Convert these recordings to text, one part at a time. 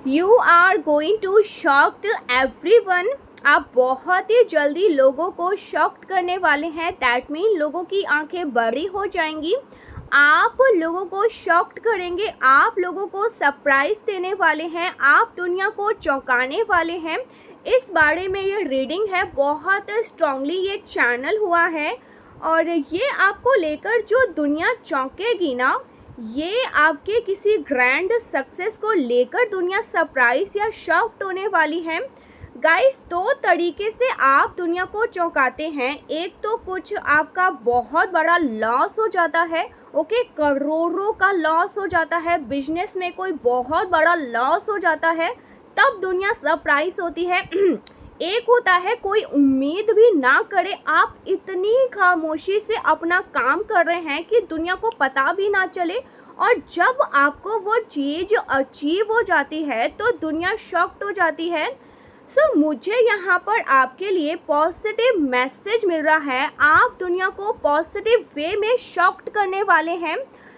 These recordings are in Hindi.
You are going to shocked everyone. आप बहुत ही जल्दी लोगों को शॉक्ड करने वाले हैं। दैट मीन लोगों की आंखें बड़ी हो जाएंगी। आप लोगों को शॉक्ड करेंगे, आप लोगों को सरप्राइज देने वाले हैं, आप दुनिया को चौंकाने वाले हैं। इस बारे में ये रीडिंग है, बहुत स्ट्रांगली ये चैनल हुआ है और ये आपको लेकर जो दुनिया चौंकेगी ना, ये आपके किसी ग्रैंड सक्सेस को लेकर दुनिया सरप्राइज या शॉक्ड होने वाली है। गाइस, दो तरीके से आप दुनिया को चौंकाते हैं। एक तो कुछ आपका बहुत बड़ा लॉस हो जाता है, ओके, करोड़ों का लॉस हो जाता है, बिजनेस में कोई बहुत बड़ा लॉस हो जाता है, तब दुनिया सरप्राइज होती है। एक होता है कोई उम्मीद भी ना करे, आप इतनी खामोशी से अपना काम कर रहे हैं कि दुनिया को पता भी ना चले, और जब आपको वो चीज़ अचीव हो जाती है तो दुनिया शॉक्ड हो जाती है। सो मुझे यहाँ पर आपके लिए पॉजिटिव मैसेज मिल रहा है। आप दुनिया को पॉजिटिव वे में शॉक्ड करने वाले हैं।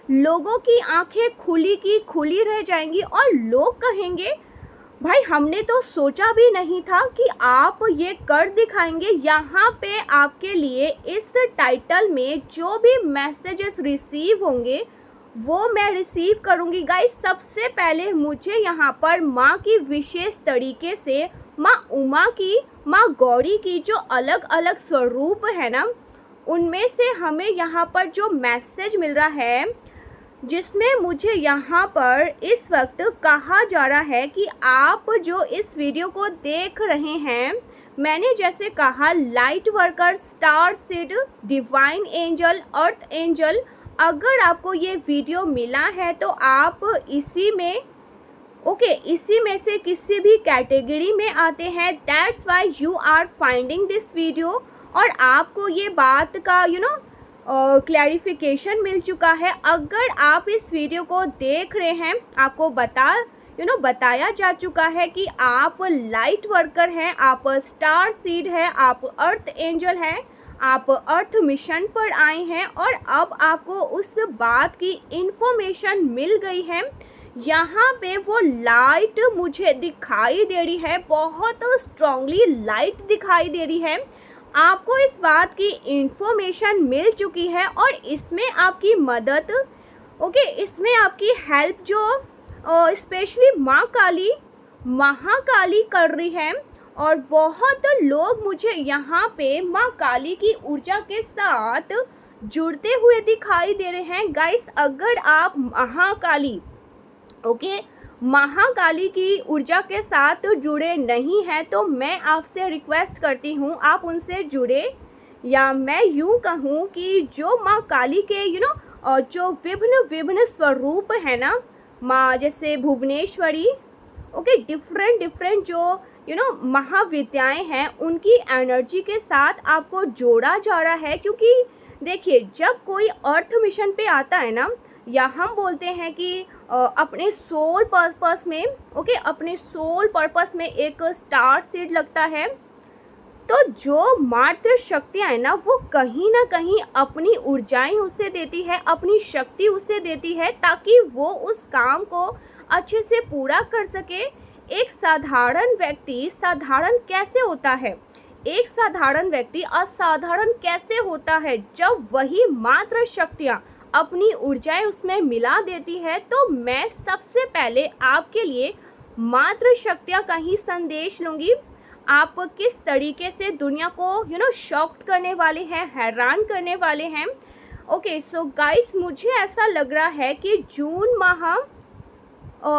लोगों की आंखें खुली की खुली रह जाएंगी और लोग कहेंगे, भाई हमने तो सोचा भी नहीं था कि आप ये कर दिखाएंगे। यहाँ पे आपके लिए इस टाइटल में जो भी मैसेजेस रिसीव होंगे वो मैं रिसीव करूँगी। गाइस, सबसे पहले मुझे यहाँ पर माँ की विशेष तरीके से, माँ उमा की, माँ गौरी की जो अलग अलग स्वरूप है ना, उनमें से हमें यहाँ पर जो मैसेज मिल रहा है, जिसमें मुझे यहाँ पर इस वक्त कहा जा रहा है कि आप जो इस वीडियो को देख रहे हैं, मैंने जैसे कहा light worker, star seed, divine angel, earth angel, अगर आपको ये वीडियो मिला है तो आप इसी में इसी में से किसी भी कैटेगरी में आते हैं। That's why you are finding this video. और आपको ये बात का क्लैरिफिकेशन मिल चुका है। अगर आप इस वीडियो को देख रहे हैं, आपको बताया जा चुका है कि आप लाइट वर्कर हैं, आप स्टार सीड है, आप अर्थ एंजल हैं, आप अर्थ मिशन पर आए हैं और अब आपको उस बात की इंफॉर्मेशन मिल गई है। यहाँ पे वो लाइट मुझे दिखाई दे रही है, बहुत स्ट्रांगली लाइट दिखाई दे रही है। आपको इस बात की इंफॉर्मेशन मिल चुकी है और इसमें आपकी मदद, इसमें आपकी हेल्प जो स्पेशली माँ काली, महाकाली कर रही है। और बहुत लोग मुझे यहाँ पे माँ काली की ऊर्जा के साथ जुड़ते हुए दिखाई दे रहे हैं। गाइस, अगर आप महाकाली महाकाली की ऊर्जा के साथ जुड़े नहीं हैं तो मैं आपसे रिक्वेस्ट करती हूँ आप उनसे जुड़े, या मैं यूँ कहूँ कि जो माँ काली के जो विभिन्न स्वरूप है ना, माँ जैसे भुवनेश्वरी, डिफरेंट जो महाविद्याएं हैं, उनकी एनर्जी के साथ आपको जोड़ा जा रहा है। क्योंकि देखिए, जब कोई अर्थ मिशन पे आता है ना, या हम बोलते हैं कि अपने सोल पर्पस में अपने सोल पर्पस में एक स्टार सीड लगता है, तो जो मात्र शक्तियाँ हैं ना, वो कहीं ना कहीं अपनी ऊर्जाएं उसे देती है, अपनी शक्ति उसे देती है, ताकि वो उस काम को अच्छे से पूरा कर सके। एक साधारण व्यक्ति साधारण कैसे होता है, एक साधारण व्यक्ति असाधारण कैसे होता है, जब वही मात्र शक्तियाँ अपनी ऊर्जाएं उसमें मिला देती है। तो मैं सबसे पहले आपके लिए मात्र शक्तियाँ का ही संदेश लूँगी। आप किस तरीके से दुनिया को शॉक्ड करने वाले हैं, हैरान करने वाले हैं। सो गाइस, मुझे ऐसा लग रहा है कि जून माह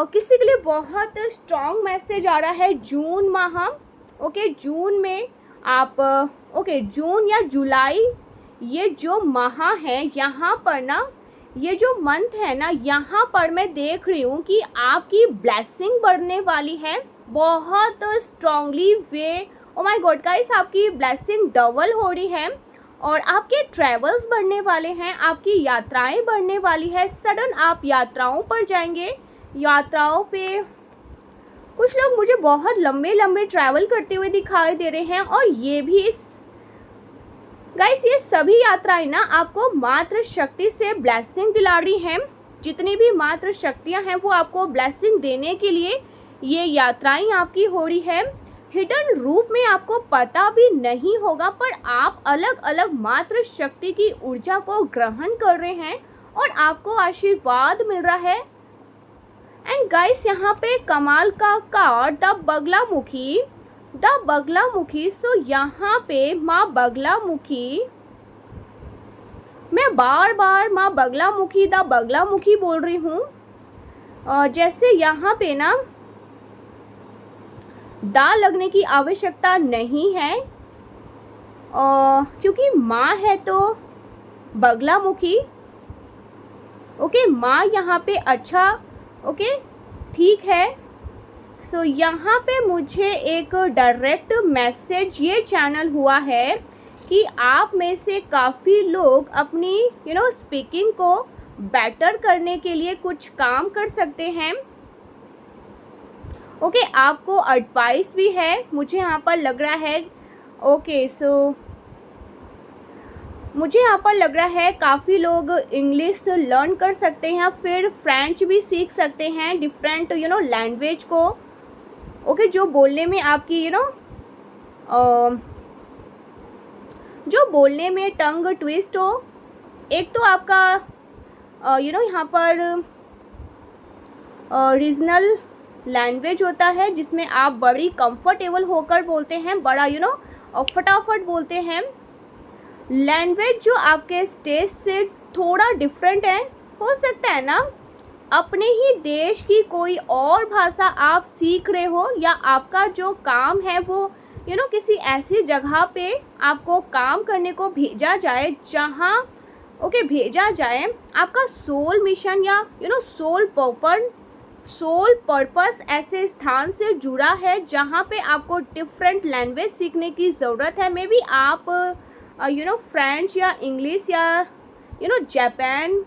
किसी के लिए बहुत स्ट्रॉन्ग मैसेज आ रहा है। जून माह, जून में आप जून या जुलाई, ये जो माह है, यहाँ पर ना, ये जो मंथ है ना, यहाँ पर मैं देख रही हूँ कि आपकी ब्लेसिंग बढ़ने वाली है बहुत strongly way. O my God guys, आपकी ब्लेसिंग डबल हो रही है और आपके ट्रैवल्स बढ़ने वाले हैं, आपकी यात्राएं बढ़ने वाली है। सडन आप यात्राओं पर जाएंगे। यात्राओं पे कुछ लोग मुझे बहुत लंबे ट्रैवल करते हुए दिखाई दे रहे हैं। और ये भी गाइस, ये सभी यात्राएं ना आपको मात्र शक्ति से ब्लेसिंग दिला रही हैं। जितनी भी मात्र शक्तियां हैं वो आपको ब्लेसिंग देने के लिए ये यात्राएं आपकी हो रही है। हिडन रूप में आपको पता भी नहीं होगा, पर आप अलग अलग मात्र शक्ति की ऊर्जा को ग्रहण कर रहे हैं और आपको आशीर्वाद मिल रहा है। एंड गाइस, यहाँ पे कमाल का कार्ड द बगलामुखी। सो यहाँ पे माँ बगलामुखी, मैं बार बार माँ बगलामुखी द बगलामुखी बोल रही हूँ। जैसे यहाँ पे ना दा लगने की आवश्यकता नहीं है, क्योंकि माँ है तो बगलामुखी। ओके, माँ यहाँ पे अच्छा, ओके ठीक है। सो यहाँ पे मुझे एक डायरेक्ट मैसेज ये चैनल हुआ है कि आप में से काफ़ी लोग अपनी स्पीकिंग को बेटर करने के लिए कुछ काम कर सकते हैं। ओके, आपको एडवाइस भी है, मुझे यहाँ पर लग रहा है। ओके, सो मुझे यहाँ पर लग रहा है काफ़ी लोग इंग्लिश लर्न कर सकते हैं, फिर फ्रेंच भी सीख सकते हैं, डिफरेंट लैंग्वेज को। ओके, जो बोलने में आपकी जो बोलने में टंग ट्विस्ट हो। एक तो आपका यहाँ पर रीजनल लैंग्वेज होता है जिसमें आप बड़ी कंफर्टेबल होकर बोलते हैं, बड़ा फटाफट बोलते हैं। लैंग्वेज जो आपके स्टेज से थोड़ा डिफरेंट है, हो सकता है ना अपने ही देश की कोई और भाषा आप सीख रहे हो, या आपका जो काम है वो किसी ऐसी जगह पे आपको काम करने को भेजा जाए जहाँ भेजा जाए आपका सोल मिशन या सोल पर्पस ऐसे स्थान से जुड़ा है जहाँ पे आपको डिफरेंट लैंग्वेज सीखने की ज़रूरत है। मे बी आप फ्रेंच या इंग्लिश या जापान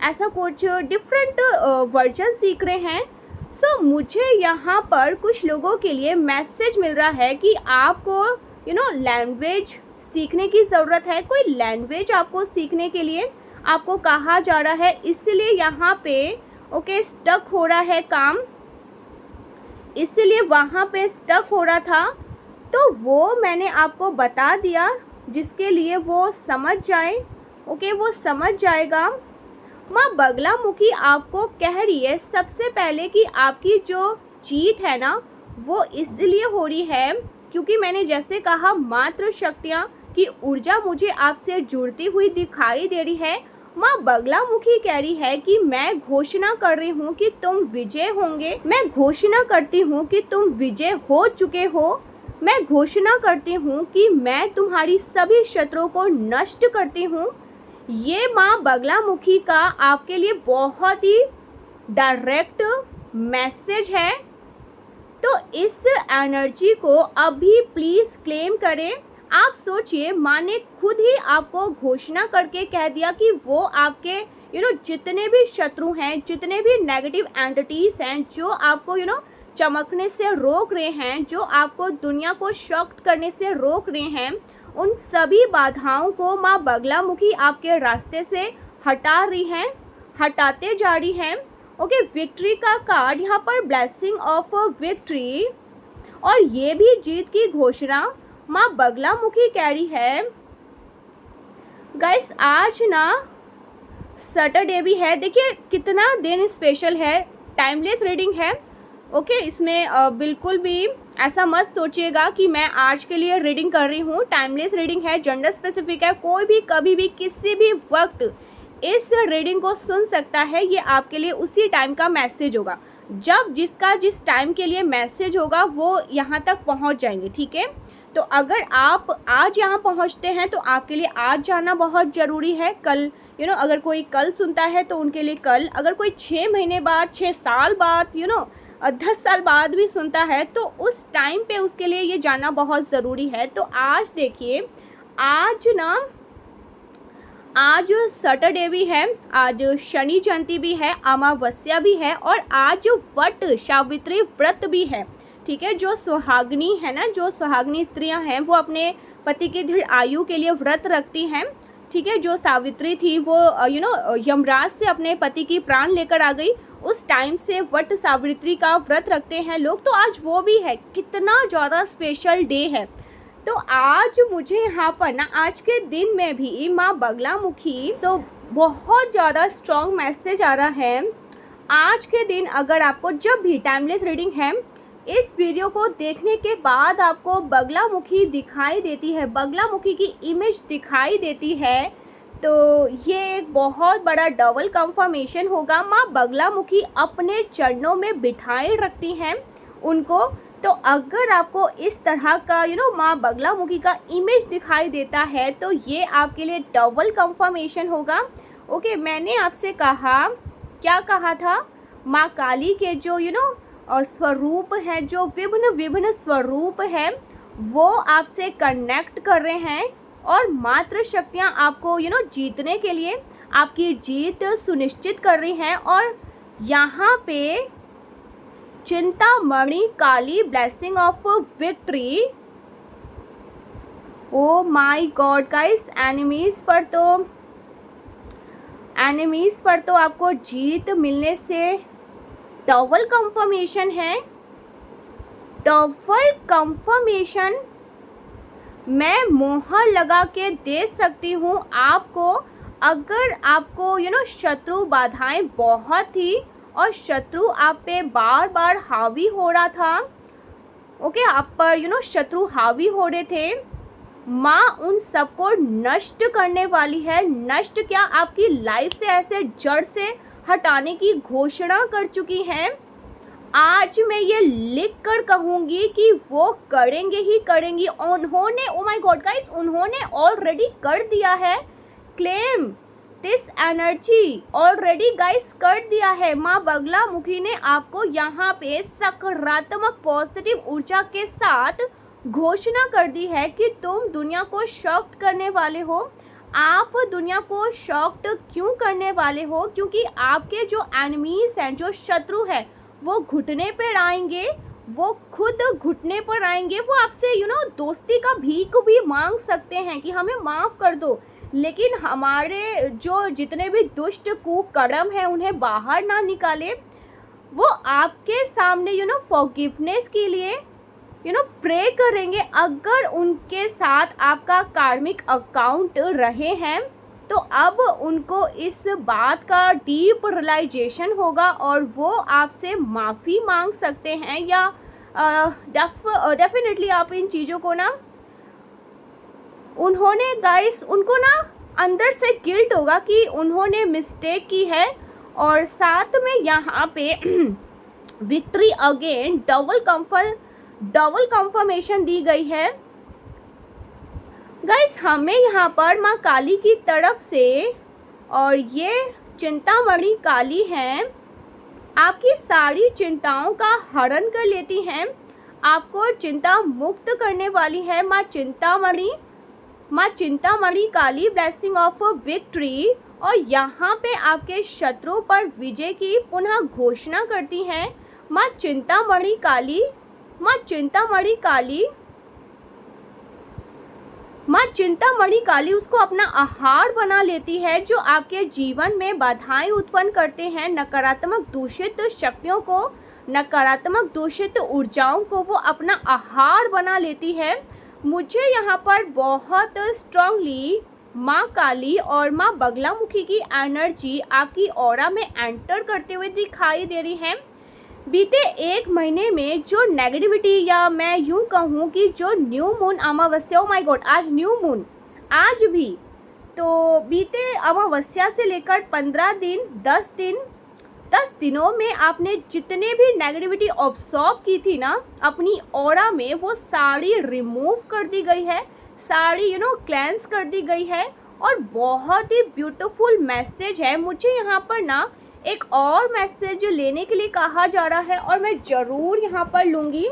ऐसा कुछ डिफरेंट वर्जन सीख रहे हैं। सो मुझे यहाँ पर कुछ लोगों के लिए मैसेज मिल रहा है कि आपको लैंग्वेज सीखने की ज़रूरत है। कोई लैंग्वेज आपको सीखने के लिए आपको कहा जा रहा है, इसलिए यहाँ पे स्टक हो रहा है काम, इसलिए वहाँ पे स्टक हो रहा था। तो वो मैंने आपको बता दिया, जिसके लिए वो समझ जाए। वो समझ जाएगा। माँ बगलामुखी आपको कह रही है सबसे पहले कि आपकी जो जीत है ना वो इसलिए हो रही है क्योंकि मैंने जैसे कहा मात्र शक्तियाँ की ऊर्जा मुझे आपसे जुड़ती हुई दिखाई दे रही है। माँ बगलामुखी कह रही है कि मैं घोषणा कर रही हूँ कि तुम विजय होंगे। मैं घोषणा करती हूँ कि तुम विजय हो चुके हो। मैं घोषणा करती हूँ कि मैं तुम्हारी सभी शत्रुओं को नष्ट करती हूँ। ये माँ बगलामुखी का आपके लिए बहुत ही डायरेक्ट मैसेज है। तो इस एनर्जी को अभी प्लीज़ क्लेम करें। आप सोचिए, माँ ने खुद ही आपको घोषणा करके कह दिया कि वो आपके जितने भी शत्रु हैं, जितने भी नेगेटिव एंटिटीज़ हैं जो आपको चमकने से रोक रहे हैं, जो आपको दुनिया को शॉक करने से रोक रहे हैं, उन सभी बाधाओं को माँ बगलामुखी आपके रास्ते से हटा रही हैं, हटाते जा रही हैं। विक्ट्री का कार्ड यहाँ पर ब्लेसिंग ऑफ विक्ट्री, और ये भी जीत की घोषणा माँ बगलामुखी कह रही है। गाइस, आज ना सैटरडे भी है, देखिए कितना दिन स्पेशल है, टाइमलेस रीडिंग है। इसमें बिल्कुल भी ऐसा मत सोचिएगा कि मैं आज के लिए रीडिंग कर रही हूँ। टाइमलेस रीडिंग है, जेंडर स्पेसिफिक है, कोई भी कभी भी किसी भी वक्त इस रीडिंग को सुन सकता है। ये आपके लिए उसी टाइम का मैसेज होगा, जब जिसका जिस टाइम के लिए मैसेज होगा वो यहाँ तक पहुँच जाएंगे, ठीक है। तो अगर आप आज यहाँ पहुँचते हैं तो आपके लिए आज जाना बहुत ज़रूरी है। कल अगर कोई कल सुनता है तो उनके लिए कल, अगर कोई 6 महीने बाद, 6 साल बाद, 10 साल बाद भी सुनता है तो उस टाइम पे उसके लिए ये जानना बहुत ज़रूरी है। तो आज देखिए, आज सैटरडे भी है, आज शनि जयंती भी है, अमावस्या भी है, और आज वट सावित्री व्रत भी है, ठीक है। जो सुहागनी है ना, जो सुहागनी स्त्रियां हैं वो अपने पति की दीर्घ आयु के लिए व्रत रखती हैं। ठीक है, जो सावित्री थी वो यमराज से अपने पति की प्राण लेकर आ गई, उस टाइम से वट सावित्री का व्रत रखते हैं लोग। तो आज वो भी है, कितना ज़्यादा स्पेशल डे है। तो आज मुझे यहाँ पर ना आज के दिन में भी माँ बगलामुखी बहुत ज़्यादा स्ट्रॉन्ग मैसेज आ रहा है। आज के दिन अगर आपको जब भी टाइमलेस रीडिंग है, इस वीडियो को देखने के बाद आपको बगलामुखी दिखाई देती है, बगलामुखी की इमेज दिखाई देती है, तो ये एक बहुत बड़ा डबल कंफर्मेशन होगा। माँ बगलामुखी अपने चरणों में बिठाए रखती हैं उनको। तो अगर आपको इस तरह का माँ बगलामुखी का इमेज दिखाई देता है तो ये आपके लिए डबल कंफर्मेशन होगा। ओके, मैंने आपसे कहा, क्या कहा था, माँ काली के जो और स्वरूप हैं, जो विभिन्न स्वरूप हैं, वो आपसे कनेक्ट कर रहे हैं और मात्र शक्तियाँ आपको जीतने के लिए आपकी जीत सुनिश्चित कर रही हैं। और यहाँ पे Chintamani Kali blessing of victory. Oh my God guys, enemies पर तो आपको जीत मिलने से डबल कंफर्मेशन है, डबल कंफर्मेशन। मैं मोहर लगा के दे सकती हूँ आपको। अगर आपको शत्रु बाधाएं बहुत थी और शत्रु आप पे बार बार हावी हो रहा था, ओके, आप पर शत्रु हावी हो रहे थे, माँ उन सबको नष्ट करने वाली है। नष्ट क्या, आपकी लाइफ से ऐसे जड़ से हटाने की घोषणा कर चुकी हैं। आज मैं ये लिख कर कहूँगी कि वो करेंगे ही करेंगी। उन्होंने, ओ माय गॉड गाइस, उन्होंने ऑलरेडी कर दिया है। Claim this energy, already guys कर दिया है। माँ बगलामुखी ने आपको यहाँ पे सकारात्मक पॉजिटिव ऊर्जा के साथ घोषणा कर दी है कि तुम दुनिया को शॉक करने वाले हो। आप दुनिया को शॉक्ड क्यों करने वाले हो? क्योंकि आपके जो एनिमीज हैं, जो शत्रु हैं, वो घुटने पर आएंगे, वो खुद घुटने पर आएंगे। वो आपसे दोस्ती का भीख भी मांग सकते हैं कि हमें माफ़ कर दो, लेकिन हमारे जो जितने भी दुष्ट कुकर्म हैं उन्हें बाहर ना निकाले। वो आपके सामने फॉरगिवनेस के लिए प्रे करेंगे। अगर उनके साथ आपका कार्मिक अकाउंट रहे हैं तो अब उनको इस बात का डीप रियलाइजेशन होगा और वो आपसे माफ़ी मांग सकते हैं। या डेफिनेटली आप इन चीज़ों को ना, उन्होंने गाइस, उनको ना अंदर से गिल्ट होगा कि उन्होंने मिस्टेक की है। और साथ में यहाँ पे विक्ट्री अगेन डबल कंफर्मेशन दी गई है। गाइस, हमें यहाँ पर माँ काली की तरफ से, और ये चिंतामणि काली हैं, आपकी सारी चिंताओं का हरण कर लेती हैं, आपको चिंता मुक्त करने वाली है। माँ Chintamani Kali blessing of victory. और यहाँ पे आपके शत्रु पर विजय की पुनः घोषणा करती हैं माँ चिंतामणि काली। माँ चिंतामणि काली उसको अपना आहार बना लेती है, जो आपके जीवन में बाधाएं उत्पन्न करते हैं, नकारात्मक दूषित शक्तियों को, नकारात्मक दूषित ऊर्जाओं को वो अपना आहार बना लेती है। मुझे यहाँ पर बहुत स्ट्रांगली माँ काली और माँ बगलामुखी की एनर्जी आपकी ऑरा में एंटर करते हुए दिखाई दे रही है। बीते एक महीने में जो नेगेटिविटी, या मैं यूं कहूँ कि जो new moon Amavasya, O my God, आज न्यू मून, आज भी, तो बीते अमावस्या से लेकर 15 दिन, 10 दिनों में आपने जितने भी नेगेटिविटी ऑब्जॉर्व की थी ना अपनी ऑरा में, वो सारी रिमूव कर दी गई है, सारी क्लेंस कर दी गई है। और बहुत ही ब्यूटीफुल मैसेज है। मुझे यहाँ पर ना एक और मैसेज लेने के लिए कहा जा रहा है और मैं ज़रूर यहाँ पर लूँगी।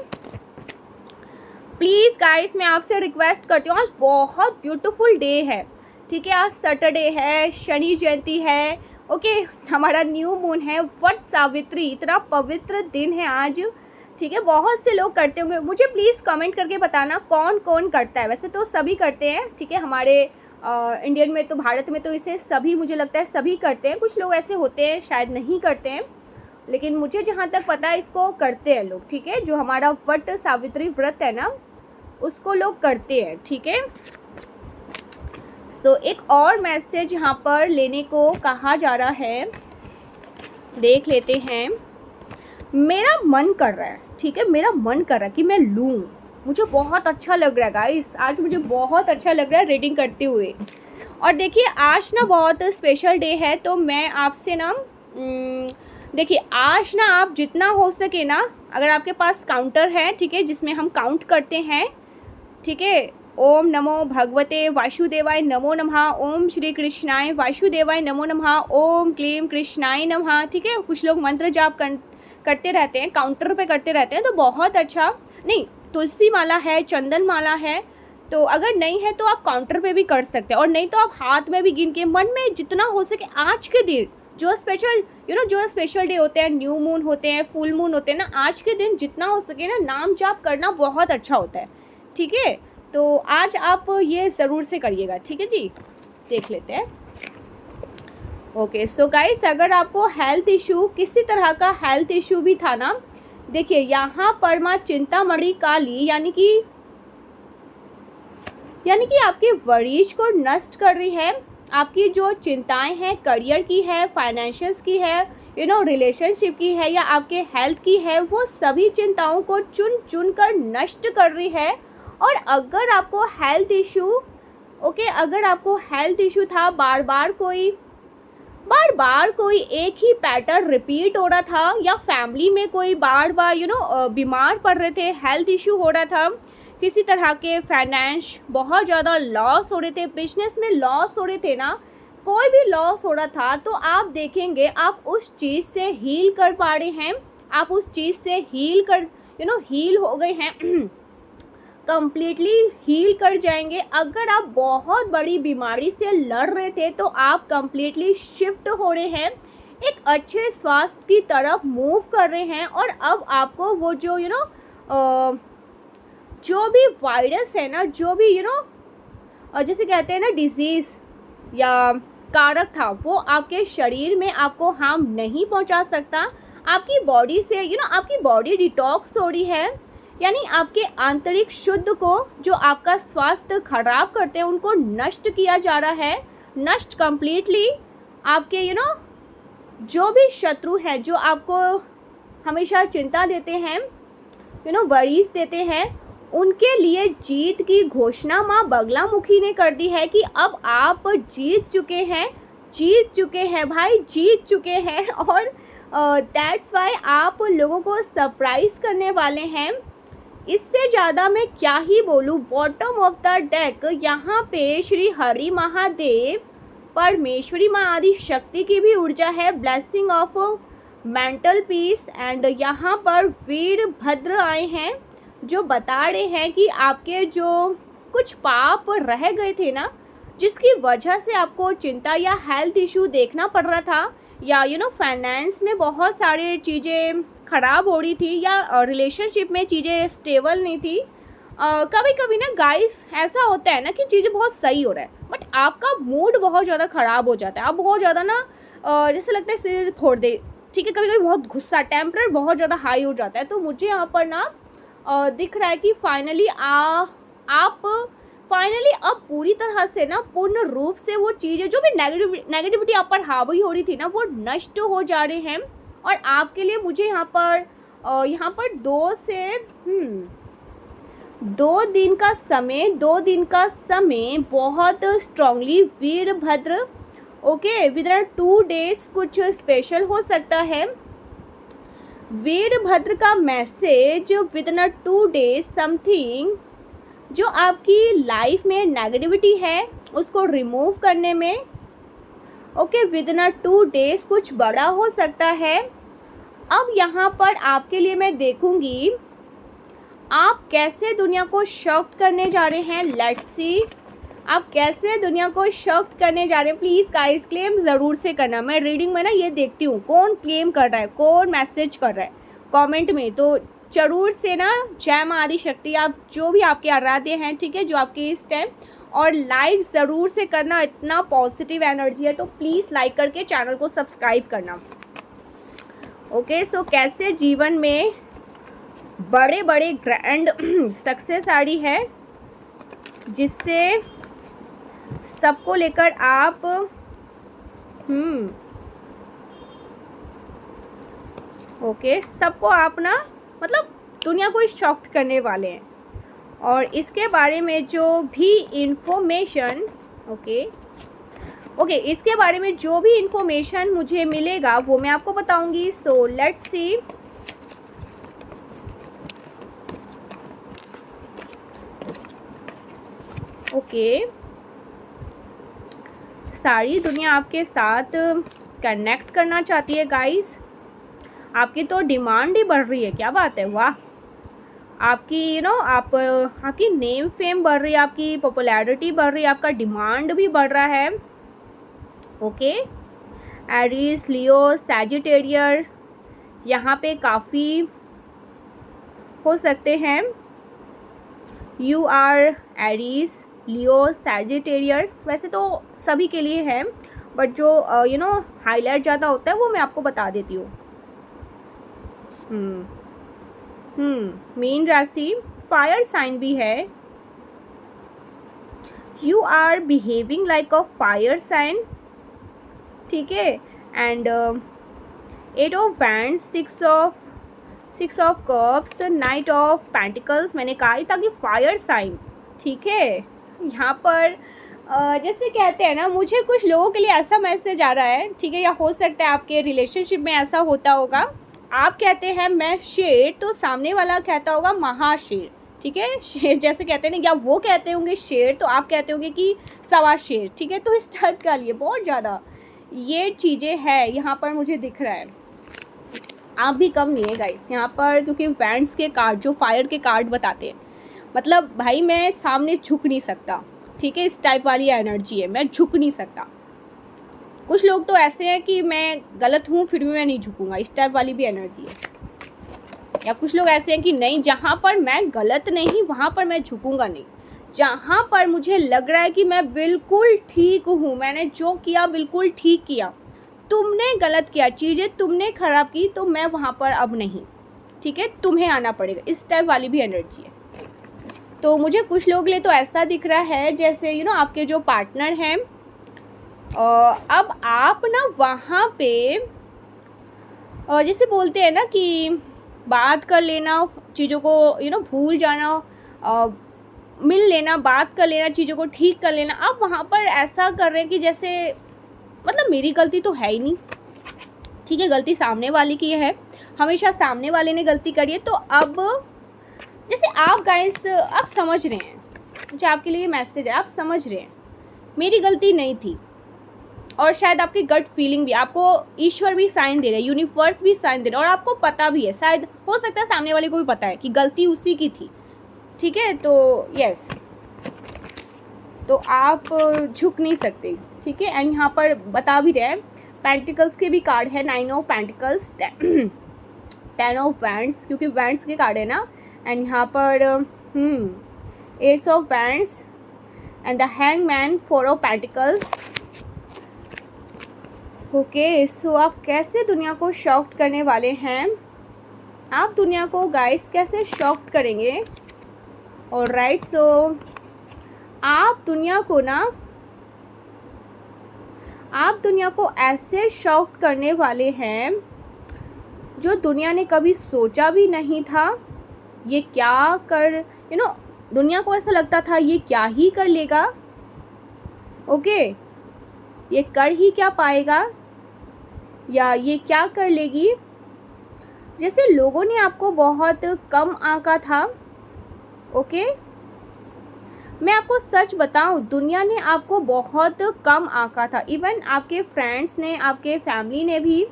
प्लीज़ गाइस, मैं आपसे रिक्वेस्ट करती हूँ, आज बहुत ब्यूटीफुल डे है, ठीक है। आज सैटरडे है, शनि जयंती है, ओके, हमारा न्यू मून है, वट सावित्री, इतना पवित्र दिन है आज, ठीक है। बहुत से लोग करते होंगे, मुझे प्लीज़ कमेंट करके बताना कौन कौन करता है। वैसे तो सभी करते हैं, ठीक है, हमारे इंडियन में तो, भारत में तो इसे सभी, मुझे लगता है सभी करते हैं। कुछ लोग ऐसे होते हैं शायद नहीं करते हैं, लेकिन मुझे जहाँ तक पता है इसको करते हैं लोग, ठीक है। जो हमारा वट सावित्री व्रत है ना, उसको लोग करते हैं, ठीक है। तो एक और मैसेज यहाँ पर लेने को कहा जा रहा है, देख लेते हैं। मेरा मन कर रहा है, ठीक है, मेरा मन कर रहा है कि मैं लूँ, मुझे बहुत अच्छा लग रहा है गाइस, आज मुझे बहुत अच्छा लग रहा है रीडिंग करते हुए। और देखिए आज ना बहुत स्पेशल डे है, तो मैं आपसे ना देखिए आज ना आप जितना हो सके ना, अगर आपके पास काउंटर है, ठीक है, जिसमें हम काउंट करते हैं, ठीक है, ओम नमो भगवते वासुदेवाय नमो नमः, ओम श्री कृष्णाय वासुदेवाय नमो नमः, ओम क्लीम कृष्णाय नमः, ठीक है। कुछ लोग मंत्र जाप करते रहते हैं, काउंटर पे करते रहते हैं, तो बहुत अच्छा। नहीं, तुलसी माला है, चंदन माला है, तो अगर नहीं है तो आप काउंटर पे भी कर सकते हैं, और नहीं तो आप हाथ में भी गिन के मन में जितना हो सके आज के दिन जो स्पेशल जो स्पेशल डे होते हैं, न्यू मून होते हैं, फुल मून होते हैं ना, आज के दिन जितना हो सके ना नाम जाप करना बहुत अच्छा होता है, ठीक है। तो आज आप ये ज़रूर से करिएगा, ठीक है जी। देख लेते हैं। ओके सो गाइस, अगर आपको हेल्थ इशू, किसी तरह का हेल्थ इशू भी था ना, देखिए यहाँ पर माँ चिंतामणि काली यानी कि आपके वरीज को नष्ट कर रही है। आपकी जो चिंताएं हैं, करियर की है, फाइनेंशियल्स की है, रिलेशनशिप की है, या आपके हेल्थ की है, वो सभी चिंताओं को चुन चुन कर नष्ट कर रही है। और अगर आपको हेल्थ इशू, अगर आपको हेल्थ इशू था, बार बार कोई एक ही पैटर्न रिपीट हो रहा था, या फैमिली में कोई बार बीमार पड़ रहे थे, हेल्थ इशू हो रहा था, किसी तरह के फाइनेंस बहुत ज़्यादा लॉस हो रहे थे, बिजनेस में लॉस हो रहे थे ना, कोई भी लॉस हो रहा था, तो आप देखेंगे आप उस चीज़ से हील कर पा रहे हैं, आप उस चीज़ से हील हो गए हैं, कंप्लीटली हील कर जाएंगे। अगर आप बहुत बड़ी बीमारी से लड़ रहे थे, तो आप कंप्लीटली शिफ्ट हो रहे हैं, एक अच्छे स्वास्थ्य की तरफ मूव कर रहे हैं। और अब आपको वो जो जो भी वायरस है ना, जो भी जैसे कहते हैं ना डिजीज़ या कारक था, वो आपके शरीर में आपको हार्म नहीं पहुंचा सकता। आपकी बॉडी से आपकी बॉडी डिटॉक्स हो रही है, यानी आपके आंतरिक शुद्ध को, जो आपका स्वास्थ्य खराब करते हैं, उनको नष्ट किया जा रहा है, नष्ट कंप्लीटली। आपके जो भी शत्रु हैं, जो आपको हमेशा चिंता देते हैं, वरीज देते हैं, उनके लिए जीत की घोषणा माँ बगलामुखी ने कर दी है कि अब आप जीत चुके हैं भाई, जीत चुके हैं। और दैट्स वाई आप लोगों को सरप्राइज करने वाले हैं। इससे ज़्यादा मैं क्या ही बोलूँ। बॉटम ऑफ द डेक यहाँ पे श्री हरि महादेव, परमेश्वरी माँ आदि शक्ति की भी ऊर्जा है, blessing of mental peace. And यहाँ पर वीरभद्र आए हैं, जो बता रहे हैं कि आपके जो कुछ पाप रह गए थे ना, जिसकी वजह से आपको चिंता या हेल्थ इशू देखना पड़ रहा था, या फाइनेंस में बहुत सारी चीज़ें ख़राब हो रही थी, या रिलेशनशिप में चीज़ें स्टेबल नहीं थी। कभी कभी ना गाइस ऐसा होता है ना कि चीज़ें बहुत सही हो रहा है, बट आपका मूड बहुत ज़्यादा ख़राब हो जाता है। आप बहुत ज़्यादा ना जैसे लगता है सिर फोड़ दे, ठीक है। कभी कभी बहुत गुस्सा, टेम्परेचर बहुत ज़्यादा हाई हो जाता है। तो मुझे यहाँ पर ना दिख रहा है कि फाइनली आप अब पूरी तरह से ना पूर्ण रूप से वो चीज़ें, जो भी नेगेटिविटी आप पर हावी हो रही थी ना, वो नष्ट हो जा रहे हैं। और आपके लिए मुझे यहाँ पर 2 दिन का समय बहुत स्ट्रांगली वीरभद्र, विदिन 2 डेज कुछ स्पेशल हो सकता है। वीरभद्र का मैसेज विदिन 2 डेज समथिंग, जो आपकी लाइफ में नेगेटिविटी है उसको रिमूव करने में, विदिन 2 डेज कुछ बड़ा हो सकता है। अब यहाँ पर आपके लिए मैं देखूंगी आप कैसे दुनिया को शॉक्ड करने जा रहे हैं। लेट्स सी आप कैसे दुनिया को शॉक्ड करने जा रहे हैं। प्लीज़ गाइस क्लेम ज़रूर से करना। मैं रीडिंग में ना ये देखती हूँ कौन क्लेम कर रहा है, कौन मैसेज कर रहा है कमेंट में, तो जरूर से ना जय मां आदि शक्ति, आप जो भी आपके आराध्य हैं, ठीक है, जो आपके इष्ट हैं, और लाइक ज़रूर से करना, इतना पॉजिटिव एनर्जी है तो प्लीज़ लाइक करके चैनल को सब्सक्राइब करना। ओके, सो कैसे जीवन में बड़े बड़े ग्रैंड सक्सेस आ रही है जिससे सबको लेकर आप ओके सबको आप ना मतलब दुनिया को शॉक्ड करने वाले हैं। और इसके बारे में जो भी इंफॉर्मेशन इसके बारे में जो भी इंफॉर्मेशन मुझे मिलेगा वो मैं आपको बताऊंगी। So let's see. ओके, सारी दुनिया आपके साथ कनेक्ट करना चाहती है गाइस। आपकी तो डिमांड ही बढ़ रही है, क्या बात है, वाह। आपकी आपकी नेम फेम बढ़ रही है, आपकी पॉपुलैरिटी बढ़ रही है, आपका डिमांड भी बढ़ रहा है। ओके, एरीज, लियो, सैजिटेरियर यहाँ पे काफ़ी हो सकते हैं। You are Aries, Leo, Sagittarius, वैसे तो सभी के लिए है, बट जो हाईलाइट ज़्यादा होता है वो मैं आपको बता देती हूँ। मीन राशि, फायर साइन भी है। You are behaving like a fire sign, ठीक है। And 8 of wands, 6 of cups, knight of pentacles, मैंने कहा ही था कि फायर साइन, ठीक है। यहाँ पर जैसे कहते हैं ना, मुझे कुछ लोगों के लिए ऐसा मैसेज आ रहा है, ठीक है, या हो सकता है आपके रिलेशनशिप में ऐसा होता होगा। आप कहते हैं मैं शेर, तो सामने वाला कहता होगा महाशेर, ठीक है। शेर जैसे कहते हैं ना, या वो कहते होंगे शेर तो आप कहते होंगे कि सवा शेर, ठीक है। तो इस टाइप का लिए बहुत ज़्यादा ये चीज़ें हैं यहाँ पर मुझे दिख रहा है। आप भी कम नहीं है गाइस यहाँ पर, क्योंकि वैंड्स के कार्ड जो फायर के कार्ड बताते हैं, मतलब भाई मैं सामने झुक नहीं सकता, ठीक है। इस टाइप वाली एनर्जी है, मैं झुक नहीं सकता। कुछ लोग तो ऐसे हैं कि मैं गलत हूँ फिर भी मैं नहीं झुकूंगा, इस टाइप वाली भी एनर्जी है। या कुछ लोग ऐसे हैं कि नहीं, जहाँ पर मैं गलत नहीं वहाँ पर मैं झुकूंगा नहीं। जहाँ पर मुझे लग रहा है कि मैं बिल्कुल ठीक हूँ, मैंने जो किया बिल्कुल ठीक किया, तुमने गलत किया, चीज़ें तुमने ख़राब की, तो मैं वहाँ पर अब नहीं, ठीक है, तुम्हें आना पड़ेगा, इस टाइप वाली भी एनर्जी है। तो मुझे कुछ लोगों के लिए तो ऐसा दिख रहा है जैसे आपके जो पार्टनर हैं, अब आप ना वहाँ पे जैसे बोलते हैं ना कि बात कर लेना, चीज़ों को भूल जाना, मिल लेना, बात कर लेना, चीज़ों को ठीक कर लेना। अब वहाँ पर ऐसा कर रहे हैं कि जैसे मतलब मेरी गलती तो है ही नहीं, ठीक है, गलती सामने वाले की है, हमेशा सामने वाले ने गलती करी है। तो अब जैसे आप गाइस आप समझ रहे हैं, जो आपके लिए मैसेज है, आप समझ रहे हैं मेरी गलती नहीं थी, और शायद आपकी गट फीलिंग भी, आपको ईश्वर भी साइन दे रहे हैं, यूनिवर्स भी साइन दे रहे हैं, और आपको पता भी है, शायद हो सकता है सामने वाले को भी पता है कि गलती उसी की थी, ठीक है। तो यस, तो आप झुक नहीं सकते, ठीक है। एंड यहाँ पर बता भी रहे हैं, पेंटिकल्स के भी कार्ड है, 9 ऑफ पेंटिकल्स, 10 ऑफ वैंड्स, क्योंकि वैंड्स के कार्ड है ना। एंड यहाँ पर 8 of wands and the hangman, 4 of pentacles. Okay, so आप कैसे दुनिया को शॉक्ड करने वाले हैं, आप दुनिया को गाइस कैसे शॉक्ड करेंगे। ऑलराइट, सो आप दुनिया को ऐसे शॉक्ड करने वाले हैं जो दुनिया ने कभी सोचा भी नहीं था। ये क्या कर दुनिया को ऐसा लगता था ये क्या ही कर लेगा, ओके, ये कर ही क्या पाएगा, या ये क्या कर लेगी। जैसे लोगों ने आपको बहुत कम आंका था, ओके। मैं आपको सच बताऊं, दुनिया ने आपको बहुत कम आंका था। इवन आपके फ्रेंड्स ने, आपके फैमिली ने भी,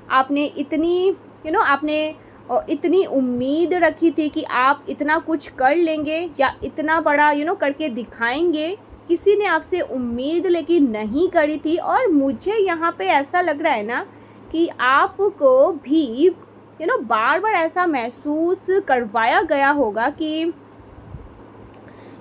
आपने इतनी उम्मीद रखी थी कि आप इतना कुछ कर लेंगे या इतना बड़ा करके दिखाएंगे। किसी ने आपसे उम्मीद लेकिन नहीं करी थी। और मुझे यहाँ पे ऐसा लग रहा है ना कि आपको भी बार बार ऐसा महसूस करवाया गया होगा कि,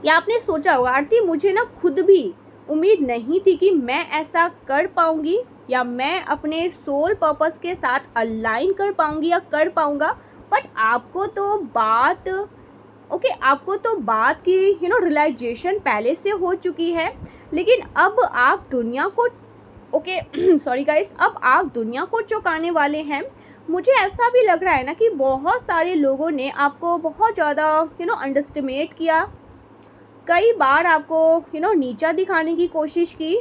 या आपने सोचा होगा आरती मुझे ना खुद भी उम्मीद नहीं थी कि मैं ऐसा कर पाऊँगी, या मैं अपने सोल पर्पस के साथ अलाइन कर पाऊँगी या कर पाऊँगा। बट आपको तो बात आपको तो बात की रियलाइजेशन पहले से हो चुकी है, लेकिन अब आप दुनिया को सॉरी गाइस, अब आप दुनिया को चौंकाने वाले हैं। मुझे ऐसा भी लग रहा है ना कि बहुत सारे लोगों ने आपको बहुत ज़्यादा अंडरस्टिमेट किया, कई बार आपको नीचा दिखाने की कोशिश की,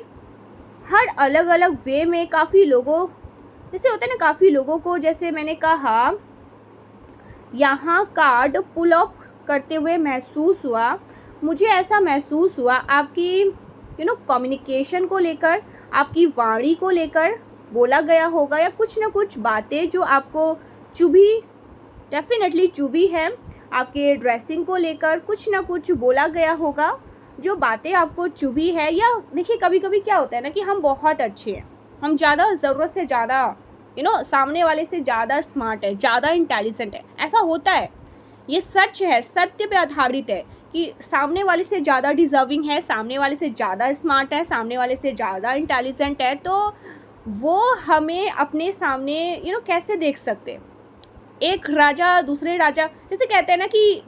हर अलग अलग वे में। काफ़ी लोगों, जैसे होता है ना, काफ़ी लोगों को, जैसे मैंने कहा, यहाँ कार्ड पुल अप करते हुए महसूस हुआ। मुझे ऐसा महसूस हुआ आपकी कम्युनिकेशन को लेकर, आपकी वाणी को लेकर बोला गया होगा, या कुछ ना कुछ बातें जो आपको चुभी, डेफिनेटली चुभी है। आपके ड्रेसिंग को लेकर कुछ ना कुछ बोला गया होगा, जो बातें आपको चुभी है। या देखिए, कभी कभी क्या होता है ना कि हम बहुत अच्छे हैं, हम ज़्यादा ज़रूरत से ज़्यादा सामने वाले से ज़्यादा स्मार्ट है, ज़्यादा इंटेलिजेंट है, ऐसा होता है। ये सच है, सत्य पे आधारित है कि सामने वाले से ज़्यादा डिज़र्विंग है, सामने वाले से ज़्यादा स्मार्ट है, सामने वाले से ज़्यादा इंटेलिजेंट है, तो वो हमें अपने सामने कैसे देख सकते। एक राजा दूसरे राजा, जैसे कहते हैं ना कि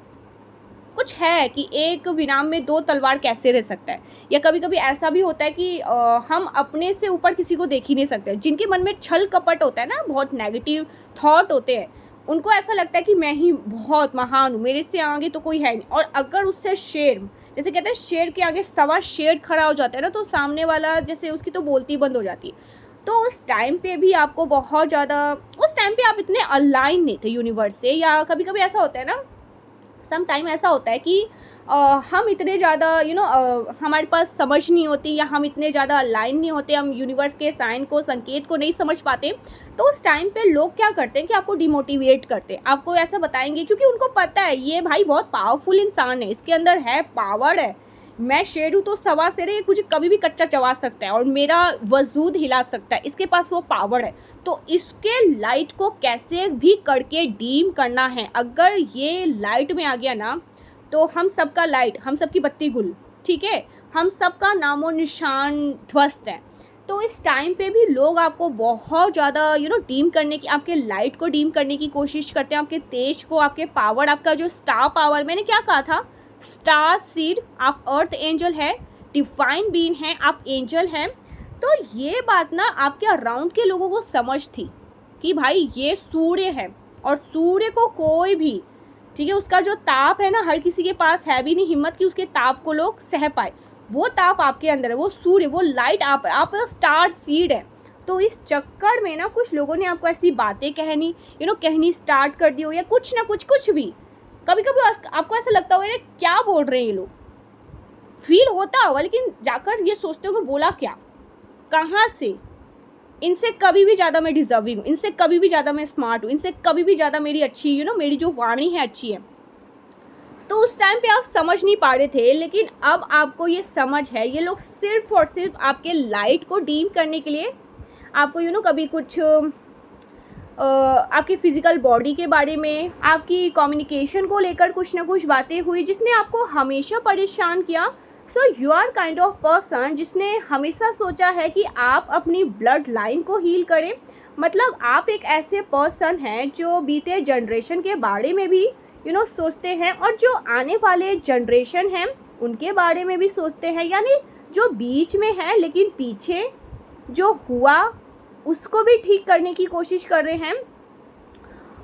कुछ है कि एक विराम में दो तलवार कैसे रह सकता है। या कभी कभी ऐसा भी होता है कि हम अपने से ऊपर किसी को देख ही नहीं सकते। जिनके मन में छल कपट होता है ना, बहुत नेगेटिव थॉट होते हैं, उनको ऐसा लगता है कि मैं ही बहुत महान हूँ, मेरे से आगे तो कोई है नहीं। और अगर उससे शेर, जैसे कहते हैं शेर के आगे सवा शेर खड़ा हो जाता है ना, तो सामने वाला जैसे उसकी तो बोलती बंद हो जाती है। तो उस टाइम पे भी आपको बहुत ज़्यादा, उस टाइम पे आप इतने अलाइन नहीं थे यूनिवर्स से। या कभी कभी ऐसा होता है ना, सम टाइम ऐसा होता है कि हम इतने ज़्यादा हमारे पास समझ नहीं होती, या हम इतने ज़्यादा अलाइन नहीं होते, हम यूनिवर्स के साइन को, संकेत को नहीं समझ पाते। तो उस टाइम पे लोग क्या करते हैं कि आपको डिमोटिवेट करते हैं, आपको ऐसा बताएंगे, क्योंकि उनको पता है ये भाई बहुत पावरफुल इंसान है, इसके अंदर है, पावर है। मैं शेर हूँ तो सवा शेर है, ये कुछ कभी भी कच्चा चबा सकता है और मेरा वजूद हिला सकता है, इसके पास वो पावर है। तो इसके लाइट को कैसे भी करके डीम करना है। अगर ये लाइट में आ गया ना, तो हम सबका लाइट, हम सबकी बत्ती गुल, ठीक है, हम सबका नामो निशान ध्वस्त है। तो इस टाइम पे भी लोग आपको बहुत ज़्यादा डीम करने की, आपके लाइट को डीम करने की कोशिश करते हैं, आपके तेज को, आपके पावर, आपका जो स्टार पावर, मैंने क्या कहा था, स्टार सीड, आप अर्थ एंजल है, डिवाइन बीइंग है, आप एंजल हैं। तो ये बात ना आपके अराउंड के लोगों को समझ थी कि भाई ये सूर्य है, और सूर्य को कोई भी, ठीक है, उसका जो ताप है ना, हर किसी के पास है भी नहीं हिम्मत कि उसके ताप को लोग सह पाए। वो ताप आपके अंदर है, वो सूर्य, वो लाइट आप स्टार सीड है। तो इस चक्कर में ना कुछ लोगों ने आपको ऐसी बातें कहनी कहनी स्टार्ट कर दी हो, या कुछ ना कुछ भी। कभी कभी आपको ऐसा लगता होगा ये क्या बोल रहे हैं ये लोग, फील होता होगा, लेकिन जाकर ये सोचते हो कि बोला क्या, कहाँ से, इनसे कभी भी ज़्यादा मैं डिजर्विंग हूँ, इनसे कभी भी ज़्यादा मैं स्मार्ट हूँ, इनसे कभी भी ज़्यादा मेरी अच्छी मेरी जो वाणी है अच्छी है। तो उस टाइम पे आप समझ नहीं पा रहे थे, लेकिन अब आपको ये समझ है। ये लोग सिर्फ और सिर्फ आपके लाइट को डीम करने के लिए आपको कभी कुछ आपकी फ़िज़िकल बॉडी के बारे में, आपकी कम्युनिकेशन को लेकर कुछ ना कुछ बातें हुई जिसने आपको हमेशा परेशान किया। So you are kind of person जिसने हमेशा सोचा है कि आप अपनी ब्लड लाइन को हील करें। मतलब आप एक ऐसे पर्सन हैं जो बीते जनरेशन के बारे में भी सोचते हैं, और जो आने वाले जनरेशन हैं उनके बारे में भी सोचते हैं, यानी जो बीच में है लेकिन पीछे जो हुआ उसको भी ठीक करने की कोशिश कर रहे हैं,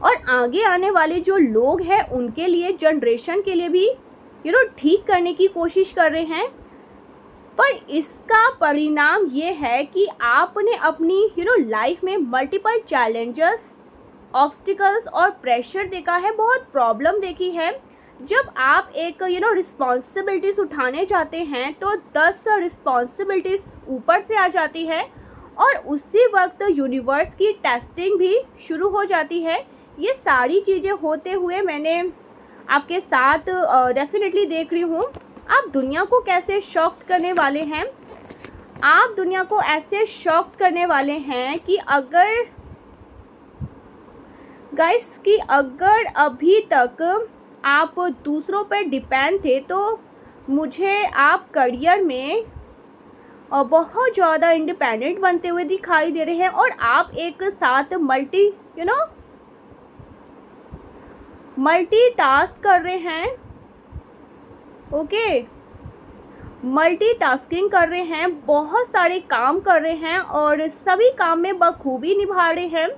और आगे आने वाले जो लोग हैं उनके लिए, जनरेशन के लिए भी ठीक करने की कोशिश कर रहे हैं। पर इसका परिणाम ये है कि आपने अपनी लाइफ में मल्टीपल चैलेंजेस, ऑब्स्टिकल्स और प्रेशर देखा है, बहुत प्रॉब्लम देखी है। जब आप एक रिस्पॉन्सिबिलिटीज़ उठाने जाते हैं तो 10 रिस्पॉन्सिबिलिटीज़ ऊपर से आ जाती है, और उसी वक्त यूनिवर्स की टेस्टिंग भी शुरू हो जाती है। ये सारी चीज़ें होते हुए मैंने आपके साथ डेफिनेटली देख रही हूँ। आप दुनिया को कैसे शॉक करने वाले हैं, आप दुनिया को ऐसे शॉक करने वाले हैं कि अगर गाइस कि अगर अभी तक आप दूसरों पर डिपेंड थे तो मुझे आप करियर में बहुत ज़्यादा इंडिपेंडेंट बनते हुए दिखाई दे रहे हैं और आप एक साथ मल्टीटास्क कर रहे हैं। ओके, मल्टीटास्किंग कर रहे हैं, बहुत सारे काम कर रहे हैं और सभी काम में बखूबी निभा रहे हैं।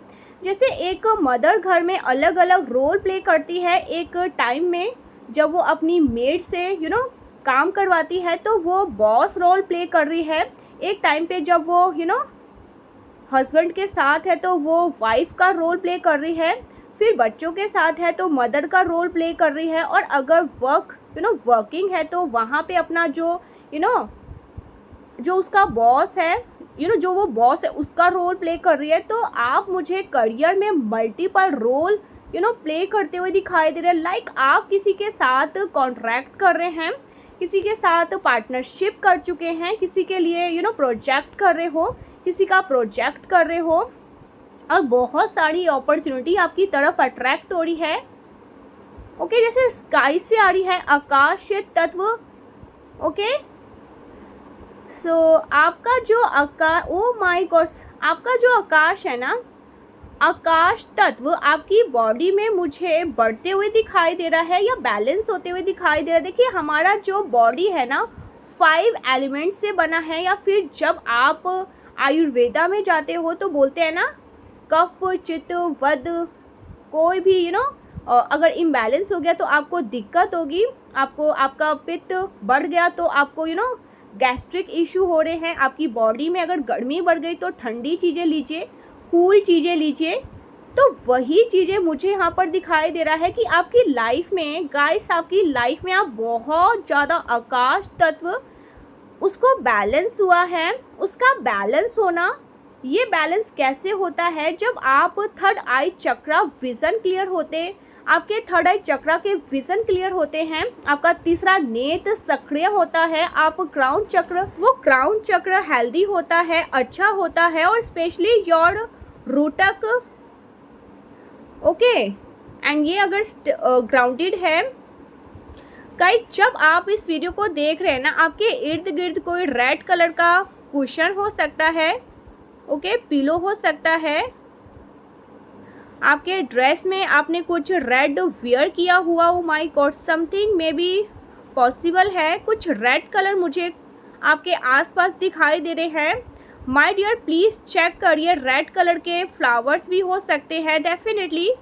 जैसे एक मदर घर में अलग अलग रोल प्ले करती है, एक टाइम में जब वो अपनी मेड से काम करवाती है तो वो बॉस रोल प्ले कर रही है, एक टाइम पे जब वो हस्बैंड के साथ है तो वो वाइफ का रोल प्ले कर रही है, फिर बच्चों के साथ है तो मदर का रोल प्ले कर रही है, और अगर वर्किंग है तो वहाँ पे अपना जो जो उसका बॉस है जो वो बॉस है उसका रोल प्ले कर रही है। तो आप मुझे करियर में मल्टीपल रोल प्ले करते हुए दिखाई दे रहे हैं। लाइक आप किसी के साथ कॉन्ट्रैक्ट कर रहे हैं, किसी के साथ पार्टनरशिप कर चुके हैं, किसी के लिए प्रोजेक्ट कर रहे हो, किसी का प्रोजेक्ट कर रहे हो, और बहुत सारी अपॉर्चुनिटी आपकी तरफ अट्रैक्ट हो रही है। ओके, जैसे स्काई से आ रही है, आकाश तत्व। ओके, सो आपका जो आपका जो आकाश है ना, आकाश तत्व आपकी बॉडी में मुझे बढ़ते हुए दिखाई दे रहा है या बैलेंस होते हुए दिखाई दे रहा है। देखिए हमारा जो बॉडी है ना 5 एलिमेंट से बना है, या फिर जब आप आयुर्वेदा में जाते हो तो बोलते हैं ना कफ चित्त वध, कोई भी अगर इम्बैलेंस हो गया तो आपको दिक्कत होगी, आपका पित्त बढ़ गया तो आपको गैस्ट्रिक इशू हो रहे हैं, आपकी बॉडी में अगर गर्मी बढ़ गई तो ठंडी चीज़ें लीजिए, कूल चीज़ें लीजिए। तो वही चीज़ें मुझे यहाँ पर दिखाई दे रहा है कि आपकी लाइफ में गाइस, आपकी लाइफ में आप बहुत ज़्यादा आकाश तत्व उसको बैलेंस हुआ है। उसका बैलेंस होना, ये बैलेंस कैसे होता है जब आप थर्ड आई चक्रा विज़न क्लियर होते, आपके थर्ड आई चक्रा के विज़न क्लियर होते हैं, आपका तीसरा नेत्र सक्रिय होता है, आप क्राउन चक्र हेल्दी होता है, अच्छा होता है, और स्पेशली योर रूटक। ओके, एंड ये अगर ग्राउंडेड है गाइस, जब आप इस वीडियो को देख रहे हैं ना, आपके इर्द गिर्द कोई रेड कलर का कुशन हो सकता है, ओके, पिलो हो सकता है, आपके ड्रेस में आपने कुछ रेड वियर किया हुआ, ओ my God, something may be possible है, कुछ रेड कलर मुझे आपके आसपास दिखाई दे रहे हैं। माय डियर प्लीज़ चेक करिए, रेड कलर के फ्लावर्स भी हो सकते हैं डेफिनेटली।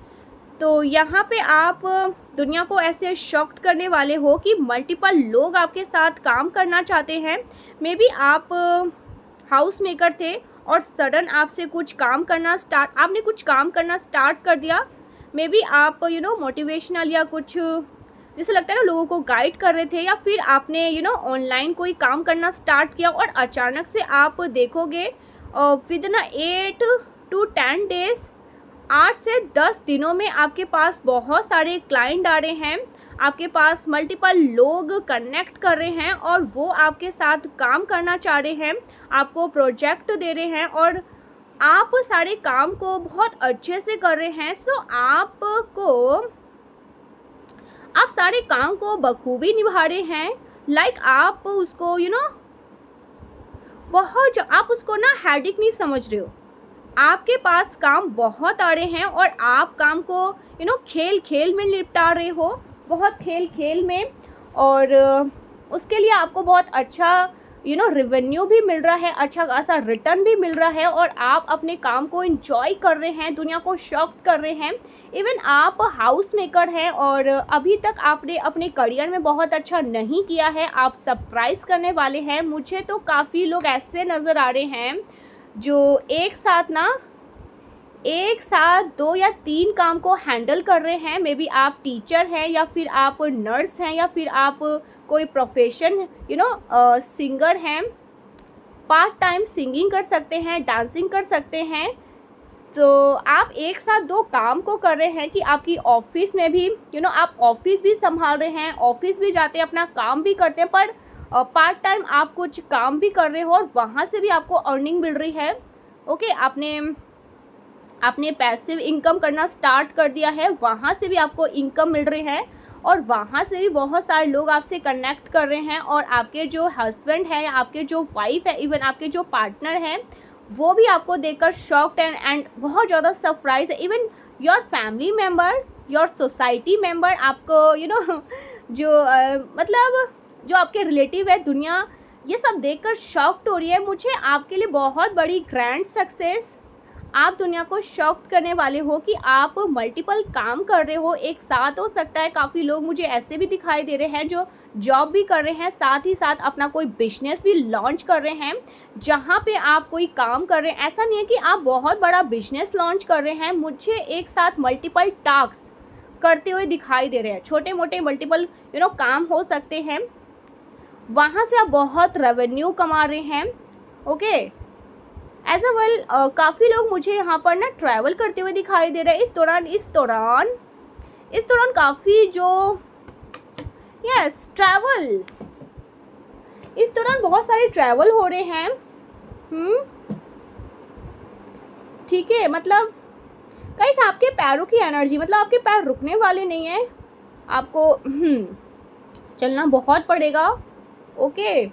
तो यहाँ पे आप दुनिया को ऐसे शॉक्ट करने वाले हो कि मल्टीपल लोग आपके साथ काम करना चाहते हैं। मे बी आप हाउस मेकर थे और सडन आपसे आपने कुछ काम करना स्टार्ट कर दिया। मे बी आप मोटिवेशनल या कुछ जैसे लगता है ना लोगों को गाइड कर रहे थे, या फिर आपने ऑनलाइन कोई काम करना स्टार्ट किया और अचानक से आप देखोगे विद इन 8 to 10 डेज, 8 से 10 दिनों में आपके पास बहुत सारे क्लाइंट आ रहे हैं, आपके पास मल्टीपल लोग कनेक्ट कर रहे हैं और वो आपके साथ काम करना चाह रहे हैं, आपको प्रोजेक्ट दे रहे हैं और आप सारे काम को बहुत अच्छे से कर रहे हैं। सो आप सारे काम को बखूबी निभा रहे हैं। लाइक आप उसको आप उसको ना हेडेक नहीं समझ रहे हो, आपके पास काम बहुत आ रहे हैं और आप काम को खेल खेल में निपटा रहे हो, बहुत खेल में, और उसके लिए आपको बहुत अच्छा रेवेन्यू भी मिल रहा है, अच्छा खासा रिटर्न भी मिल रहा है, और आप अपने काम को एंजॉय कर रहे हैं, दुनिया को शॉक कर रहे हैं। इवन आप हाउस मेकर हैं और अभी तक आपने अपने करियर में बहुत अच्छा नहीं किया है, आप सरप्राइज़ करने वाले हैं। मुझे तो काफ़ी लोग ऐसे नज़र आ रहे हैं जो एक साथ 2 या 3 काम को हैंडल कर रहे हैं। मे बी आप टीचर हैं, या फिर आप नर्स हैं, या फिर आप कोई प्रोफेशन सिंगर हैं, पार्ट टाइम सिंगिंग कर सकते हैं, डांसिंग कर सकते हैं। तो आप एक साथ 2 काम को कर रहे हैं कि आपकी ऑफिस में भी आप ऑफिस भी संभाल रहे हैं, ऑफिस भी जाते हैं, अपना काम भी करते हैं, पर पार्ट टाइम आप कुछ काम भी कर रहे हो और वहाँ से भी आपको अर्निंग मिल रही है। ओके, आपने पैसिव इनकम करना स्टार्ट कर दिया है, वहाँ से भी आपको इनकम मिल रही है और वहाँ से भी बहुत सारे लोग आपसे कनेक्ट कर रहे हैं और आपके जो हस्बैंड है, आपके जो वाइफ है, इवन आपके जो पार्टनर हैं, वो भी आपको देखकर शॉक्ड एंड बहुत ज़्यादा सरप्राइज है। Even your family member, your society member आपको जो मतलब जो आपके रिलेटिव है, दुनिया ये सब देखकर शॉक्ड हो रही है। मुझे आपके लिए बहुत बड़ी ग्रैंड सक्सेस, आप दुनिया को शॉक करने वाले हो कि आप मल्टीपल काम कर रहे हो एक साथ। हो सकता है काफ़ी लोग मुझे ऐसे भी दिखाई दे रहे हैं जो जॉब भी कर रहे हैं, साथ ही साथ अपना कोई बिजनेस भी लॉन्च कर रहे हैं, जहाँ पे आप कोई काम कर रहे हैं। ऐसा नहीं है कि आप बहुत बड़ा बिजनेस लॉन्च कर रहे हैं, मुझे एक साथ मल्टीपल टास्क करते हुए दिखाई दे रहे हैं। छोटे मोटे मल्टीपल काम हो सकते हैं, वहाँ से आप बहुत रेवेन्यू कमा रहे हैं। ओके, एज अ वेल काफ़ी लोग मुझे यहाँ पर ना ट्रैवल करते हुए दिखाई दे रहे हैं इस दौरान काफ़ी जो ट्रैवल, इस दौरान बहुत सारे ट्रैवल हो रहे हैं। ठीक है, मतलब गाइस आपके पैरों की एनर्जी, मतलब आपके पैर रुकने वाले नहीं हैं, आपको चलना बहुत पड़ेगा। ओके,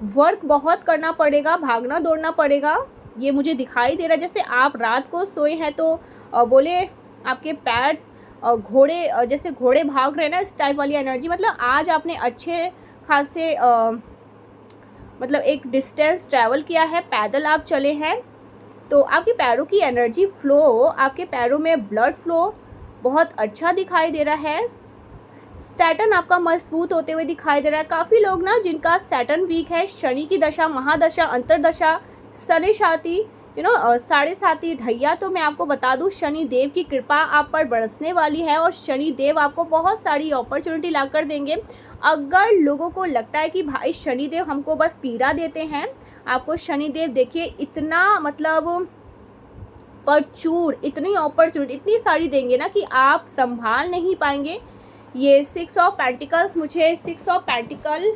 वर्क बहुत करना पड़ेगा, भागना दौड़ना पड़ेगा। ये मुझे दिखाई दे रहा है जैसे आप रात को सोए हैं तो बोले आपके पैर घोड़े, जैसे घोड़े भाग रहे हैं ना, इस टाइप वाली एनर्जी। मतलब आज आपने अच्छे खासे मतलब एक डिस्टेंस ट्रैवल किया है, पैदल आप चले हैं, तो आपके पैरों की एनर्जी फ्लो, आपके पैरों में ब्लड फ्लो बहुत अच्छा दिखाई दे रहा है। सैटर्न आपका मजबूत होते हुए दिखाई दे रहा है। काफ़ी लोग ना जिनका सैटर्न वीक है, शनि की दशा, महादशा, अंतरदशा, शनि साथी, साढ़े साथी ढैया, तो मैं आपको बता दूं शनि देव की कृपा आप पर बरसने वाली है और शनि देव आपको बहुत सारी अपॉर्चुनिटी ला कर देंगे। अगर लोगों को लगता है कि भाई शनि देव हमको बस पीड़ा देते हैं, आपको शनि देव देखिए इतना मतलब प्रचुर, इतनी अपॉर्चुनिटी इतनी सारी देंगे ना कि आप संभाल नहीं पाएंगे। ये 6 ऑफ पेंटिकल्स, मुझे 6 ऑफ पेंटिकल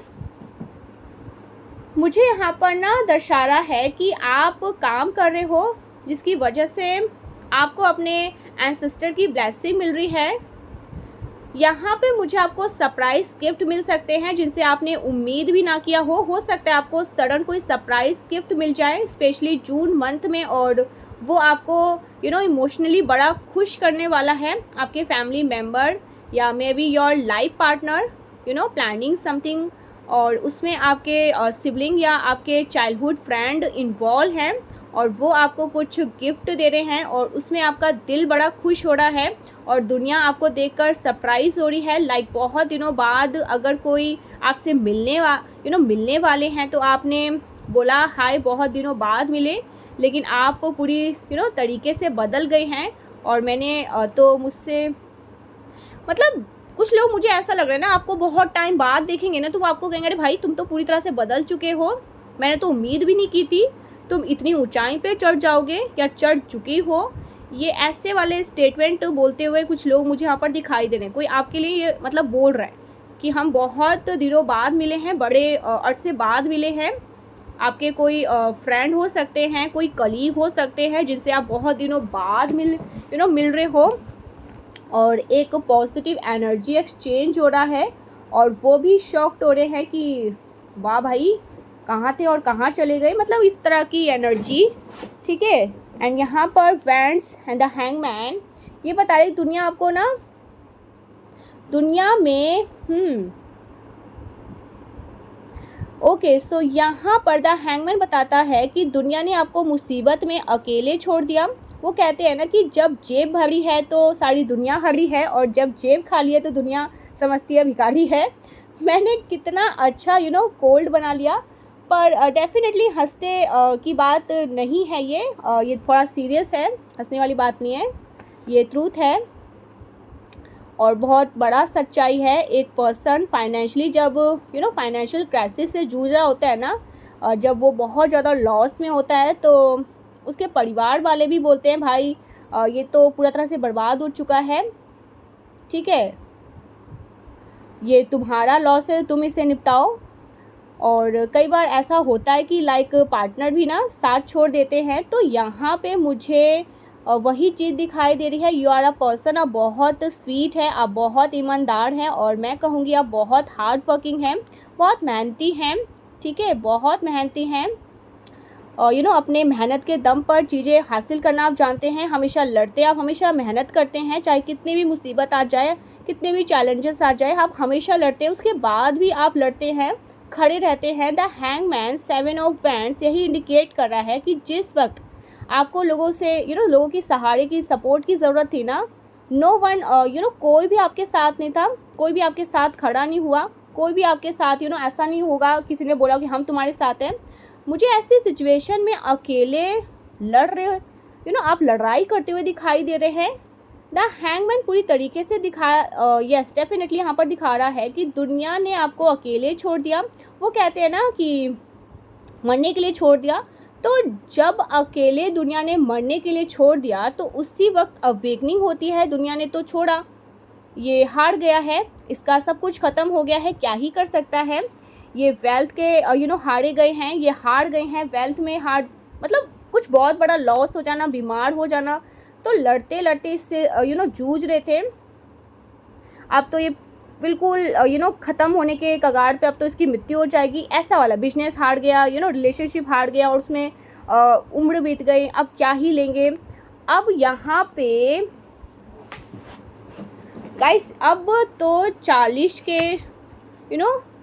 मुझे यहाँ पर ना दर्शा रहा है कि आप काम कर रहे हो जिसकी वजह से आपको अपने एंसेस्टर की ब्लेसिंग मिल रही है। यहाँ पे मुझे आपको सरप्राइज गिफ्ट मिल सकते हैं जिनसे आपने उम्मीद भी ना किया हो सकता है आपको सडन कोई सरप्राइज गिफ्ट मिल जाए, स्पेशली जून मंथ में, और वो आपको इमोशनली बड़ा खुश करने वाला है। आपके फैमिली मेम्बर या may be your life partner planning something, और उसमें आपके सिबलिंग या आपके चाइल्डहुड फ्रेंड इन्वॉल्व हैं और वो आपको कुछ गिफ्ट दे रहे हैं और उसमें आपका दिल बड़ा खुश हो रहा है और दुनिया आपको देखकर सरप्राइज़ हो रही है। लाइक बहुत दिनों बाद अगर कोई आपसे मिलने वाले हैं तो आपने बोला हाय बहुत दिनों बाद मिले, लेकिन आप पूरी तरीके से बदल गए हैं। और मैंने तो मुझसे मतलब कुछ लोग मुझे ऐसा लग रहा है ना, आपको बहुत टाइम बाद देखेंगे ना तो वो आपको कहेंगे अरे भाई तुम तो पूरी तरह से बदल चुके हो, मैंने तो उम्मीद भी नहीं की थी तुम इतनी ऊंचाई पे चढ़ जाओगे या चढ़ चुकी हो। ये ऐसे वाले स्टेटमेंट बोलते हुए कुछ लोग मुझे यहाँ पर दिखाई दे रहे हैं। कोई आपके लिए ये मतलब बोल रहा है कि हम बहुत दिनों बाद मिले हैं, बड़े अरसे बाद मिले हैं। आपके कोई फ्रेंड हो सकते हैं, कोई कलीग हो सकते हैं जिनसे आप बहुत दिनों बाद मिल रहे हो और एक पॉजिटिव एनर्जी एक्सचेंज हो रहा है और वो भी शॉक्ड हो रहे हैं कि वाह भाई कहाँ थे और कहाँ चले गए, मतलब इस तरह की एनर्जी। ठीक है, एंड यहाँ पर वैंड्स एंड द हैंगमैन ये बता रही दुनिया आपको ना दुनिया में ओके सो यहाँ पर द हैंगमैन बताता है कि दुनिया ने आपको मुसीबत में अकेले छोड़ दिया। वो कहते हैं ना कि जब जेब भरी है तो सारी दुनिया हरी है और जब जेब खाली है तो दुनिया समझती है भिखारी है। मैंने कितना अच्छा कोल्ड बना लिया, पर डेफिनेटली हंसते की बात नहीं है ये थोड़ा सीरियस है, हंसने वाली बात नहीं है, ये ट्रूथ है और बहुत बड़ा सच्चाई है। एक पर्सन फाइनेंशियली जब फाइनेंशियल क्राइसिस से जूझ रहा होता है ना, जब वो बहुत ज़्यादा लॉस में होता है तो उसके परिवार वाले भी बोलते हैं भाई ये तो पूरा तरह से बर्बाद हो चुका है, ठीक है, ये तुम्हारा लॉस है, तुम इसे निपटाओ। और कई बार ऐसा होता है कि लाइक पार्टनर भी ना साथ छोड़ देते हैं। तो यहाँ पे मुझे और वही चीज़ दिखाई दे रही है। यू आर अ पर्सन, आप बहुत स्वीट है, आप बहुत ईमानदार हैं, और मैं कहूँगी आप बहुत हार्ड वर्किंग हैं, बहुत मेहनती हैं, ठीक है, बहुत मेहनती हैं। और अपने मेहनत के दम पर चीज़ें हासिल करना आप जानते हैं, हमेशा लड़ते हैं, आप हमेशा मेहनत करते हैं, चाहे कितनी भी मुसीबत आ जाए, कितने भी चैलेंजेस आ जाए, आप हमेशा लड़ते हैं, उसके बाद भी आप लड़ते हैं, खड़े रहते हैं। द हैंगमैन 7 ऑफ वैंड्स यही इंडिकेट कर रहा है कि जिस वक्त आपको लोगों से लोगों की सहारे की, सपोर्ट की ज़रूरत थी ना, नो वन कोई भी आपके साथ नहीं था, कोई भी आपके साथ खड़ा नहीं हुआ, कोई भी आपके साथ ऐसा नहीं होगा किसी ने बोला कि हम तुम्हारे साथ हैं। मुझे ऐसी सिचुएशन में अकेले लड़ रहे आप लड़ाई करते हुए दिखाई दे रहे हैं। द हैंगमैन पूरी तरीके से यस डेफिनेटली यहाँ पर दिखा रहा है कि दुनिया ने आपको अकेले छोड़ दिया। वो कहते हैं ना कि मरने के लिए छोड़ दिया, तो जब अकेले दुनिया ने मरने के लिए छोड़ दिया तो उसी वक्त अवेकनिंग होती है। दुनिया ने तो छोड़ा, ये हार गया है, इसका सब कुछ ख़त्म हो गया है, क्या ही कर सकता है। ये वेल्थ के हारे गए हैं, ये हार गए हैं वेल्थ में, मतलब कुछ बहुत बड़ा लॉस हो जाना, बीमार हो जाना, तो लड़ते लड़ते इससे जूझ रहे थे। अब तो ये बिल्कुल ख़त्म होने के कगार पे, अब तो इसकी मृत्यु हो जाएगी, ऐसा वाला। बिजनेस हार गया, रिलेशनशिप हार गया, और उसमें उम्र बीत गई, अब क्या ही लेंगे। अब यहाँ पे गाइस अब तो 40 के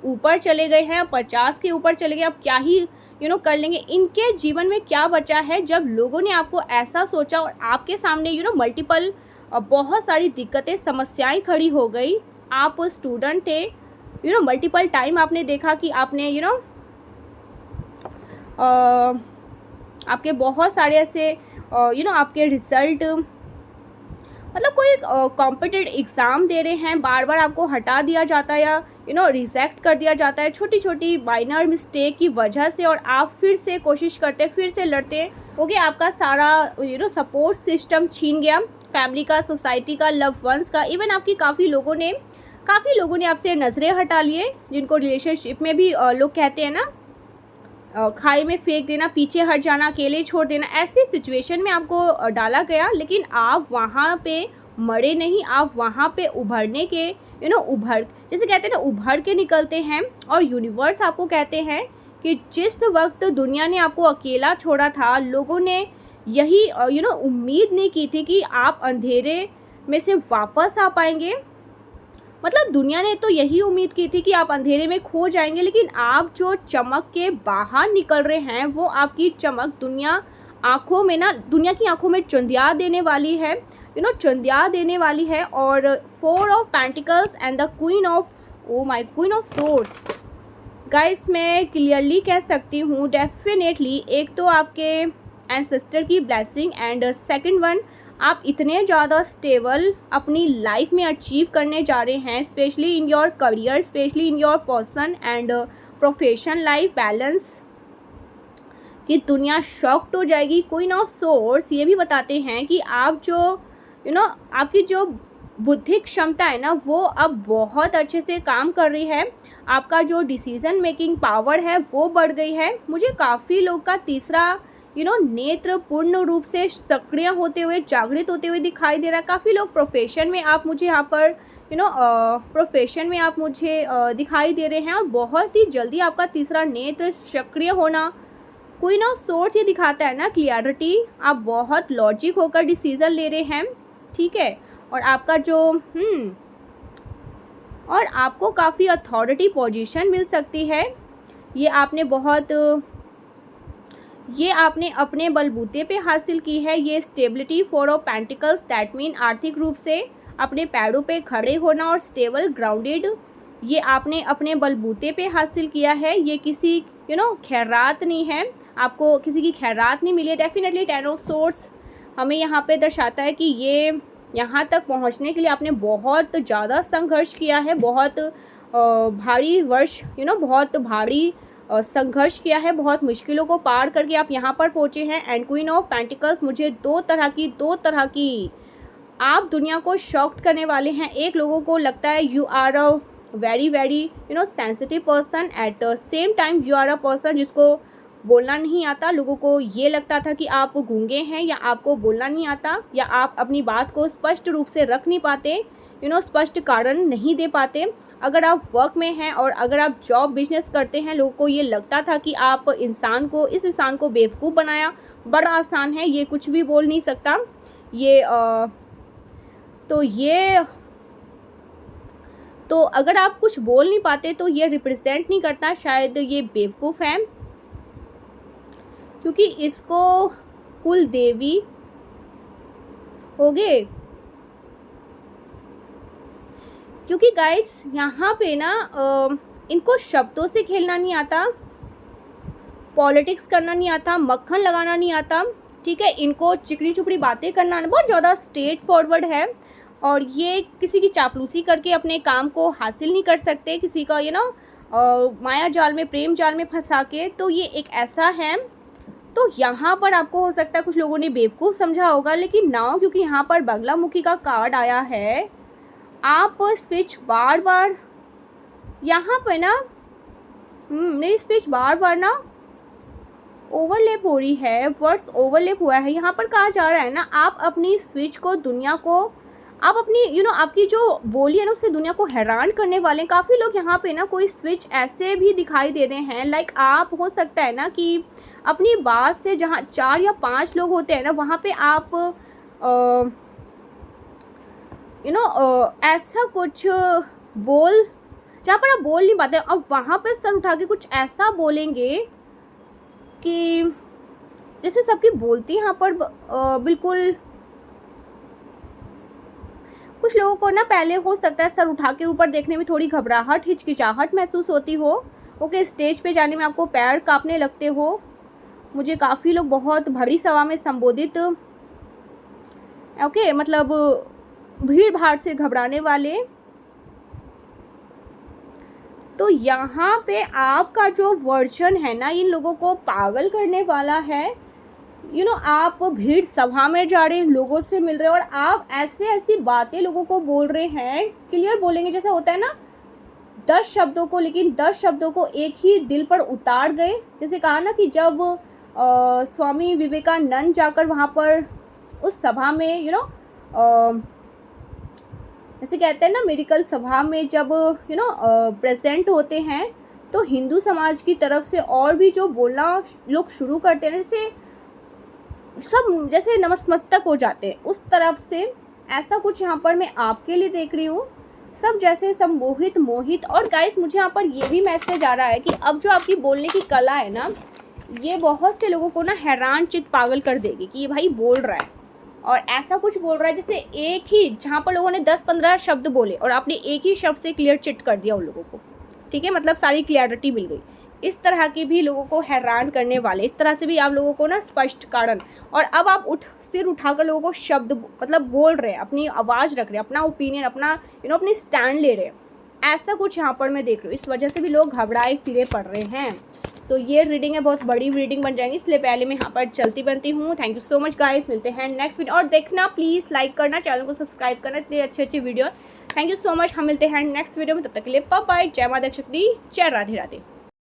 ऊपर चले गए हैं, 50 के ऊपर चले गए, अब क्या ही कर लेंगे। इनके जीवन में क्या बचा है जब लोगों ने आपको ऐसा सोचा और आपके सामने मल्टीपल बहुत सारी दिक्कतें, समस्याएं खड़ी हो गई। आप स्टूडेंट थे, मल्टीपल टाइम आपने देखा कि आपने आपके बहुत सारे ऐसे आपके रिज़ल्ट, मतलब कोई कॉम्पिटेटिव एग्ज़ाम दे रहे हैं, बार बार आपको हटा दिया जाता है या रिजेक्ट कर दिया जाता है छोटी छोटी माइनर मिस्टेक की वजह से, और आप फिर से कोशिश करते, फिर से लड़ते हो गया। आपका सारा सपोर्ट सिस्टम छीन गया, फैमिली का, सोसाइटी का, लव वंस का, इवन आपकी काफ़ी लोगों ने आपसे नज़रें हटा लिए, जिनको रिलेशनशिप में भी लोग कहते हैं ना खाई में फेंक देना, पीछे हट जाना, अकेले छोड़ देना। ऐसी सिचुएशन में आपको डाला गया, लेकिन आप वहाँ पे मरे नहीं, आप वहाँ पे उभरने के जैसे कहते हैं ना, उभर के निकलते हैं। और यूनिवर्स आपको कहते हैं कि जिस वक्त दुनिया ने आपको अकेला छोड़ा था, लोगों ने यही उम्मीद नहीं की थी कि आप अंधेरे में से वापस आ पाएंगे। मतलब दुनिया ने तो यही उम्मीद की थी कि आप अंधेरे में खो जाएंगे, लेकिन आप जो चमक के बाहर निकल रहे हैं, वो आपकी चमक दुनिया की आंखों में चंदिया देने वाली है, चंदिया देने वाली है। और 4 of pentacles and the queen of swords. Guys मैं क्लियरली कह सकती हूँ, डेफिनेटली एक तो आपके एंसेस्टर की ब्लेसिंग, एंड सेकंड वन आप इतने ज़्यादा स्टेबल अपनी लाइफ में अचीव करने जा रहे हैं, specially in your career, specially in your person and profession life balance, कि दुनिया शॉक्ड हो जाएगी। क्वीन ऑफ सोर्ड्स ये भी बताते हैं कि आप जो आपकी जो बुद्धिक क्षमता है ना, वो अब बहुत अच्छे से काम कर रही है। आपका जो डिसीजन मेकिंग पावर है वो बढ़ गई है। मुझे काफ़ी लोग का तीसरा नेत्र पूर्ण रूप से सक्रिय होते हुए, जागृत होते हुए दिखाई दे रहा है। काफ़ी लोग प्रोफेशन में आप मुझे यहाँ पर प्रोफेशन में आप मुझे दिखाई दे रहे हैं, और बहुत ही जल्दी आपका तीसरा नेत्र सक्रिय होना। क्वीन ऑफ सोर्ड्स ये दिखाता है ना क्लियरिटी, आप बहुत लॉजिक होकर डिसीजन ले रहे हैं, ठीक है। और आपका जो और आपको काफ़ी अथॉरिटी पोजीशन मिल सकती है। ये आपने अपने बलबूते पे हासिल की है। ये stability 4 of pentacles, that mean आर्थिक रूप से अपने पैरों पे खड़े होना और स्टेबल ग्राउंडेड, ये आपने अपने बलबूते पे हासिल किया है। ये किसी खैरात नहीं है, आपको किसी की खैरात नहीं मिली है। डेफिनेटली 10 ऑफ सोर्ड्स हमें यहाँ पे दर्शाता है कि ये यहाँ तक पहुँचने के लिए आपने बहुत ज़्यादा संघर्ष किया है, बहुत भारी बहुत भारी संघर्ष किया है, बहुत मुश्किलों को पार करके आप यहाँ पर पहुँचे हैं। एंड क्वीन ऑफ पेंटिकल्स मुझे दो तरह की आप दुनिया को शॉक्ड करने वाले हैं। एक लोगों को लगता है you are a very very sensitive person, at the same time you are a person जिसको बोलना नहीं आता, लोगों को ये लगता था कि आप गूंगे हैं या आपको बोलना नहीं आता या आप अपनी बात को स्पष्ट रूप से रख नहीं पाते, स्पष्ट कारण नहीं दे पाते। अगर आप वर्क में हैं और अगर आप जॉब बिजनेस करते हैं, लोगों को ये लगता था कि आप इस इंसान को बेवकूफ़ बनाया, बड़ा आसान है, ये कुछ भी बोल नहीं सकता, तो अगर आप कुछ बोल नहीं पाते तो ये रिप्रेजेंट नहीं करता शायद ये बेवकूफ़ है, क्योंकि इसको कुल देवी हो गए। क्योंकि गाइस यहाँ पे ना इनको शब्दों से खेलना नहीं आता, पॉलिटिक्स करना नहीं आता, मक्खन लगाना नहीं आता, ठीक है। इनको चिकनी चुपड़ी बातें करना बहुत ज़्यादा स्ट्रेट फॉरवर्ड है और ये किसी की चापलूसी करके अपने काम को हासिल नहीं कर सकते, किसी का माया जाल में, प्रेम जाल में फंसा के। तो ये एक ऐसा है। तो यहाँ पर आपको हो सकता है कुछ लोगों ने बेवकूफ़ समझा होगा, लेकिन नाउ क्योंकि यहाँ पर बगलामुखी का कार्ड आया है, आप स्पीच बार बार यहाँ पर ना मेरी स्पीच बार बार ना ओवरलैप हो रही है, वर्ड्स ओवरलैप हुआ है। यहाँ पर कहा जा रहा है ना, आप अपनी स्पीच को दुनिया को, आप अपनी आपकी जो बोली है ना उससे दुनिया को हैरान करने वाले काफ़ी लोग यहाँ पे ना कोई स्विच ऐसे भी दिखाई दे रहे हैं। लाइक आप हो सकता है ना कि अपनी बात से जहाँ 4 या 5 लोग होते हैं ना, वहाँ पे आप ऐसा कुछ जहाँ पर आप बोल नहीं पाते, अब वहाँ पे सर उठा के कुछ ऐसा बोलेंगे कि जैसे सबकी बोलती यहाँ पर बिल्कुल। कुछ लोगों को ना पहले हो सकता है सर उठा के ऊपर देखने में थोड़ी घबराहट, हिचकिचाहट महसूस होती हो। ओके, स्टेज पे जाने में आपको पैर कांपने लगते हो। मुझे काफ़ी लोग बहुत भरी सभा में संबोधित, ओके, मतलब भीड़ भाड़ से घबराने वाले। तो यहाँ पे आपका जो वर्जन है ना, इन लोगों को पागल करने वाला है। आप भीड़ सभा में जा रहे हैं, लोगों से मिल रहे हैं और आप ऐसी बातें लोगों को बोल रहे हैं, क्लियर बोलेंगे। जैसा होता है ना 10 शब्दों को, लेकिन 10 शब्दों को एक ही दिल पर उतार गए। जैसे कहा ना कि जब स्वामी विवेकानंद जाकर वहाँ पर उस सभा में जैसे कहते हैं ना मेडिकल सभा में जब प्रेजेंट होते हैं, तो हिंदू समाज की तरफ से और भी जो बोलना लोग शुरू करते हैं, जैसे नमस्मस्तक हो जाते हैं उस तरफ से, ऐसा कुछ यहाँ पर मैं आपके लिए देख रही हूँ। सब जैसे सम्मोहित, मोहित। और गाइस मुझे यहाँ पर ये भी मैसेज आ रहा है कि अब जो आपकी बोलने की कला है ना, ये बहुत से लोगों को ना हैरान चित पागल कर देगी कि ये भाई बोल रहा है और ऐसा कुछ बोल रहा है जैसे एक ही, जहाँ पर लोगों ने 10-15 शब्द बोले और आपने एक ही शब्द से क्लियर चिट कर दिया उन लोगों को, ठीक है, मतलब सारी क्लियरिटी मिल गई। इस तरह के भी लोगों को हैरान करने वाले, इस तरह से भी आप लोगों को ना स्पष्ट कारण। और अब आप सिर उठाकर लोगों को शब्द मतलब बोल रहे हैं, अपनी आवाज़ रख रहे हैं, अपना ओपिनियन, अपना अपनी स्टैंड ले रहे हैं। ऐसा कुछ यहाँ पर मैं देख रही हूँ। इस वजह से भी लोग घबराए फिरे पड़ रहे हैं। तो ये रीडिंग है, बहुत बड़ी रीडिंग बन जाएंगी, इसलिए पहले मैं यहाँ पर चलती बनती हूँ। Thank you so much guys, मिलते हैं नेक्स्ट वीडियो। और देखना प्लीज़, लाइक करना, चैनल को सब्सक्राइब करना, इतने अच्छे video. Thank you so much, हम मिलते हैं नेक्स्ट वीडियो में। तब तक के लिए बाय बाय। जय माता शक्ति, जय राधे राधे।